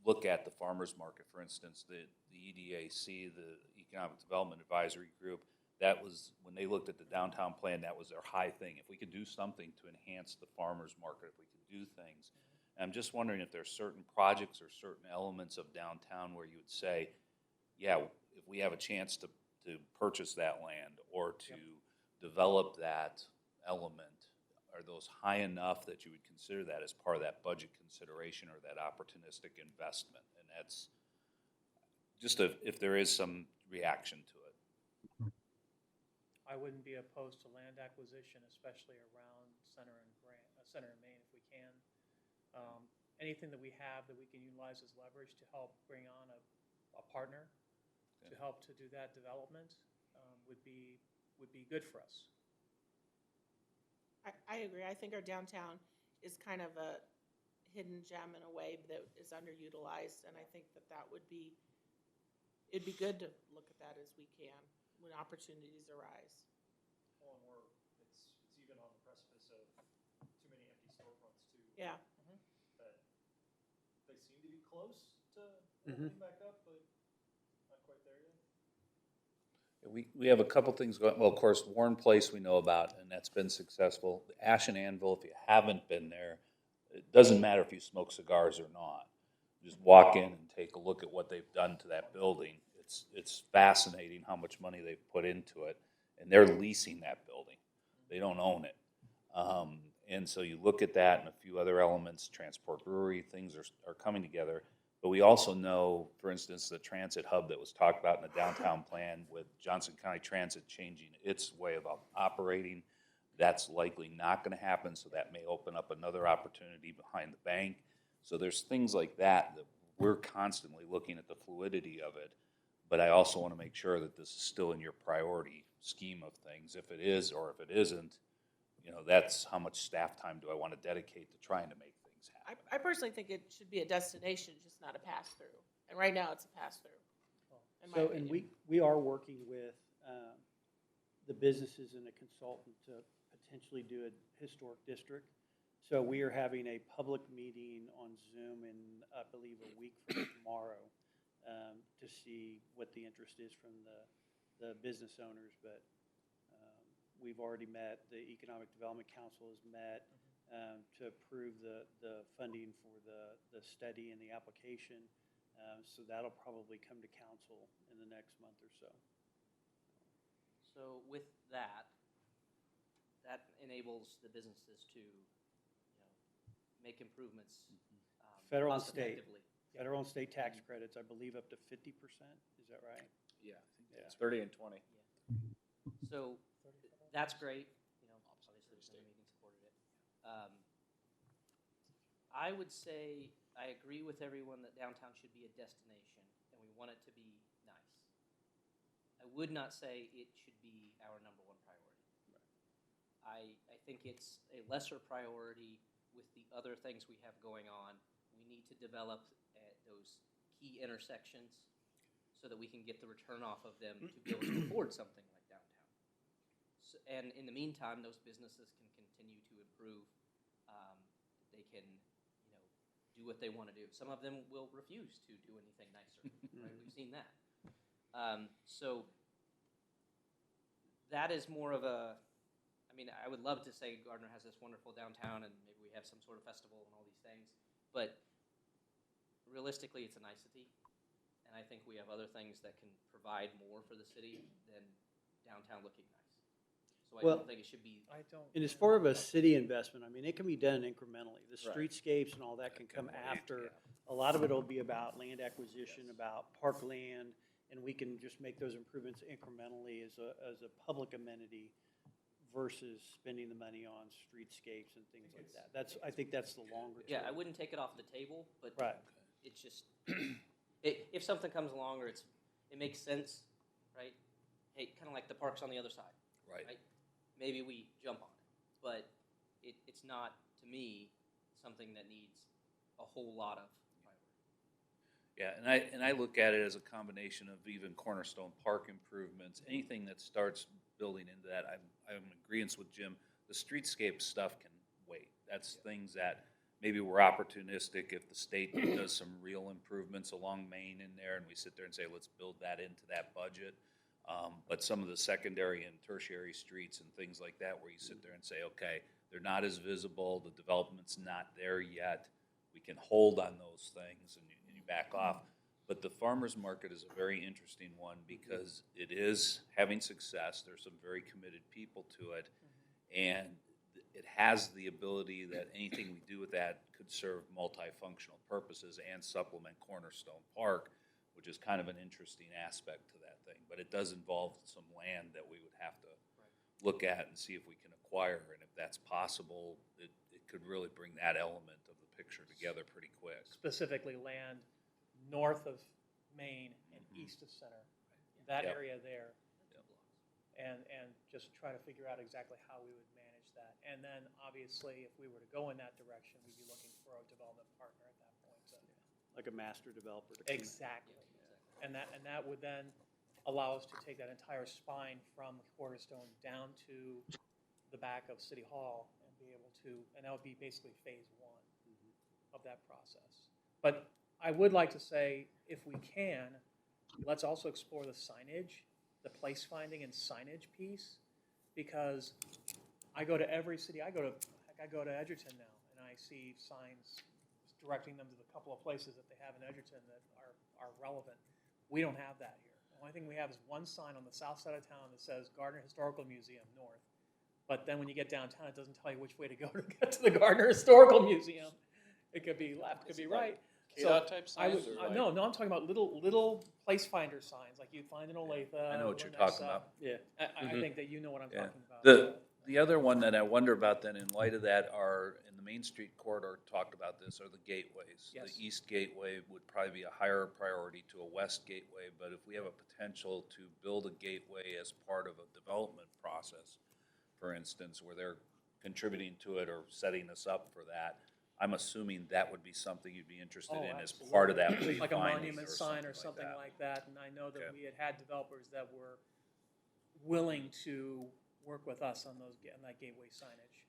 look at the farmers market, for instance, the EDAC, the Economic Development Advisory Group. That was, when they looked at the downtown plan, that was their high thing. If we could do something to enhance the farmers market, if we could do things. And I'm just wondering if there's certain projects or certain elements of downtown where you would say, yeah, if we have a chance to purchase that land or to develop that element, are those high enough that you would consider that as part of that budget consideration or that opportunistic investment? And that's just if there is some reaction to it.
I wouldn't be opposed to land acquisition, especially around Center and Main if we can. Anything that we have that we can utilize as leverage to help bring on a partner to help to do that development would be good for us.
I agree. I think our downtown is kind of a hidden gem in a way that is underutilized, and I think that would be, it'd be good to look at that as we can when opportunities arise.
Well, and it's even on the precipice of too many empty storefronts too.
Yeah.
That they seem to be close to opening back up, but not quite there yet.
We have a couple things going. Well, of course, Warren Place we know about, and that's been successful. The Ash and Anvil, if you haven't been there, it doesn't matter if you smoke cigars or not. Just walk in and take a look at what they've done to that building. It's fascinating how much money they've put into it, and they're leasing that building. They don't own it. And so you look at that and a few other elements, Transport Brewery, things are coming together. But we also know, for instance, the transit hub that was talked about in the downtown plan with Johnson County Transit changing its way of operating, that's likely not going to happen, so that may open up another opportunity behind the bank. So there's things like that we're constantly looking at the fluidity of it, but I also want to make sure that this is still in your priority scheme of things. If it is or if it isn't, that's how much staff time do I want to dedicate to trying to make things happen.
I personally think it should be a destination, just not a pass-through. And right now, it's a pass-through. in my
So, and
opinion.
we are working with the businesses and a consultant to potentially do a historic district. So we are having a public meeting on Zoom in, I believe, a week from tomorrow to see what the interest is from the business owners. But we've already met, the Economic Development Council has met to approve the funding for the study and the application. So that'll probably come to council in the next month or so.
So with that enables the businesses to, make improvements
Federal and state.
cost-effectively.
Federal and state tax credits, I believe up to 50%, is that right?
Yeah, I think
Yeah.
it's 30 and 20.
So that's great, obviously the meeting supported it. I would say I agree with everyone that downtown should be a destination and we want it to be nice. I would not say it should be our number one priority. I think it's a lesser priority with the other things we have going on. We need to develop those key intersections so that we can get the return off of them to be able to afford something like downtown. So, and in the meantime, those businesses can continue to improve. They can, do what they want to do. Some of them will refuse to do anything nicer. Right? We've seen that. So that is more of a, I mean, I would love to say Gardner has this wonderful downtown and maybe we have some sort of festival and all these things, but realistically, it's a nicety. And I think we have other things that can provide more for the city than downtown looking nice. So I
Well-
don't think it should be.
I don't.
And as far of a city investment, I mean, it can be done incrementally. The
Right.
streetscapes and all that can come after. A lot of it will be about land acquisition, about parkland, and we can just make those improvements incrementally as a public amenity versus spending the money on streetscapes and things like that. I think that's the longer term.
Yeah, I wouldn't take it off the table, but
Right.
it's just, if something comes along or it makes sense, right? Hey, kind of like the parks on the other side.
Right.
Maybe we jump on it, but it's not, to me, something that needs a whole lot of priority.
Yeah, and I look at it as a combination of even Cornerstone Park improvements, anything that starts building into that. I'm in agreement with Jim. The streetscape stuff can wait. That's things that maybe we're opportunistic if the state does some real improvements along Main in there, and we sit there and say, let's build that into that budget. But some of the secondary and tertiary streets and things like that, where you sit there and say, okay, they're not as visible, the development's not there yet, we can hold on those things, and you back off. But the farmer's market is a very interesting one because it is having success. There's some very committed people to it, and it has the ability that anything we do with that could serve multifunctional purposes and supplement Cornerstone Park, which is kind of an interesting aspect to that thing. But it does involve some land that we would have to look at and see if we can acquire. And if that's possible, it could really bring that element of the picture together pretty quick.
Specifically land north of Main and east of Center, that
Yep.
area there.
Yep.
And just try to figure out exactly how we would manage that. And then obviously, if we were to go in that direction, we'd be looking for a development partner at that point. So.
Like a master developer. To come in.
Exactly. And that would then allow us to take that entire spine from Cornerstone down to the back of City Hall and be able to, and that would be basically phase one of that process. But I would like to say, if we can, let's also explore the signage, the place finding and signage piece, because I go to every city, I go to Edgerton now, and I see signs directing them to the couple of places that they have in Edgerton that are relevant. We don't have that here. The only thing we have is one sign on the south side of town that says Gardner Historical Museum North. But then when you get downtown, it doesn't tell you which way to go to get to the Gardner Historical Museum. It could be left, it could be right.
KDOT type
I would,
signs or like?
no, I'm talking about little place finder signs like you'd find in Olathe.
I know what you're
or
talking
Lenexa.
about.
Yeah.
I think that you know what I'm
Yeah.
talking about.
The other one that I wonder about then in light of that are, in the Main Street corridor, talked about this, are the gateways.
Yes.
The east gateway would probably be a higher priority to a west gateway, but if we have a potential to build a gateway as part of a development process, for instance, where they're contributing to it or setting us up for that, I'm assuming that would be something you'd be interested
Oh,
in as
absolutely.
part of that
Like a
refinding
monument sign or something
that.
like that. And I know that
Okay.
we had developers that were willing to work with us on that gateway signage.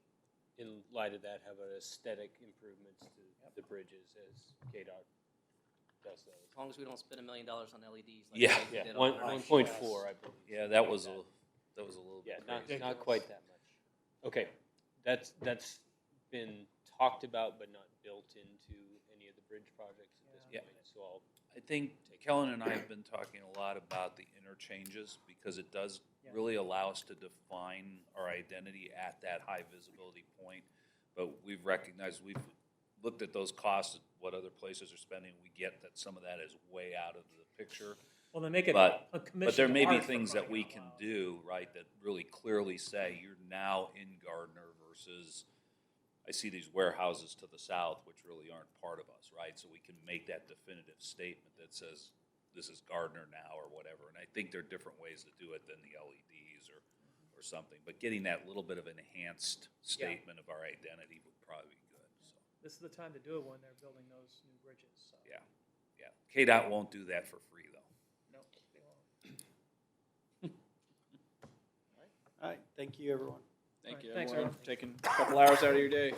In light of that, how about aesthetic improvements to the bridges as KDOT does those?
As long as we don't spend $1 million on LEDs. Like
Yeah.
we
Yeah,
did
one,
on the
1.4, I believe.
Yeah, that was a little
Yeah,
bit
not,
crazy.
not quite that much. Okay, that's been talked about but not built into any of the bridge projects at this
Yeah.
point, so I'll.
I think Kellen and I have been talking a lot about the interchanges because it does
Yeah.
really allow us to define our identity at that high visibility point. But we've recognized, we've looked at those costs, what other places are spending. We get that some of that is way out of the picture.
Well, then make it
But-
a commission.
But there may be
art for
things that
crying
we
out
can
loud.
do, right, that really clearly say you're now in Gardner versus I see these warehouses to the south which really aren't part of us, right? So we can make that definitive statement that says this is Gardner now or whatever. And I think there are different ways to do it than the LEDs or something. But getting that little bit of enhanced statement of our identity would probably be good. So,
This is the time to do it when they're building those new bridges, so.
yeah. KDOT won't do that for free though.
No, they won't.
All right, thank you, everyone.
Thank you,
Thanks,
everyone,
everyone.
for taking a couple hours out of your day.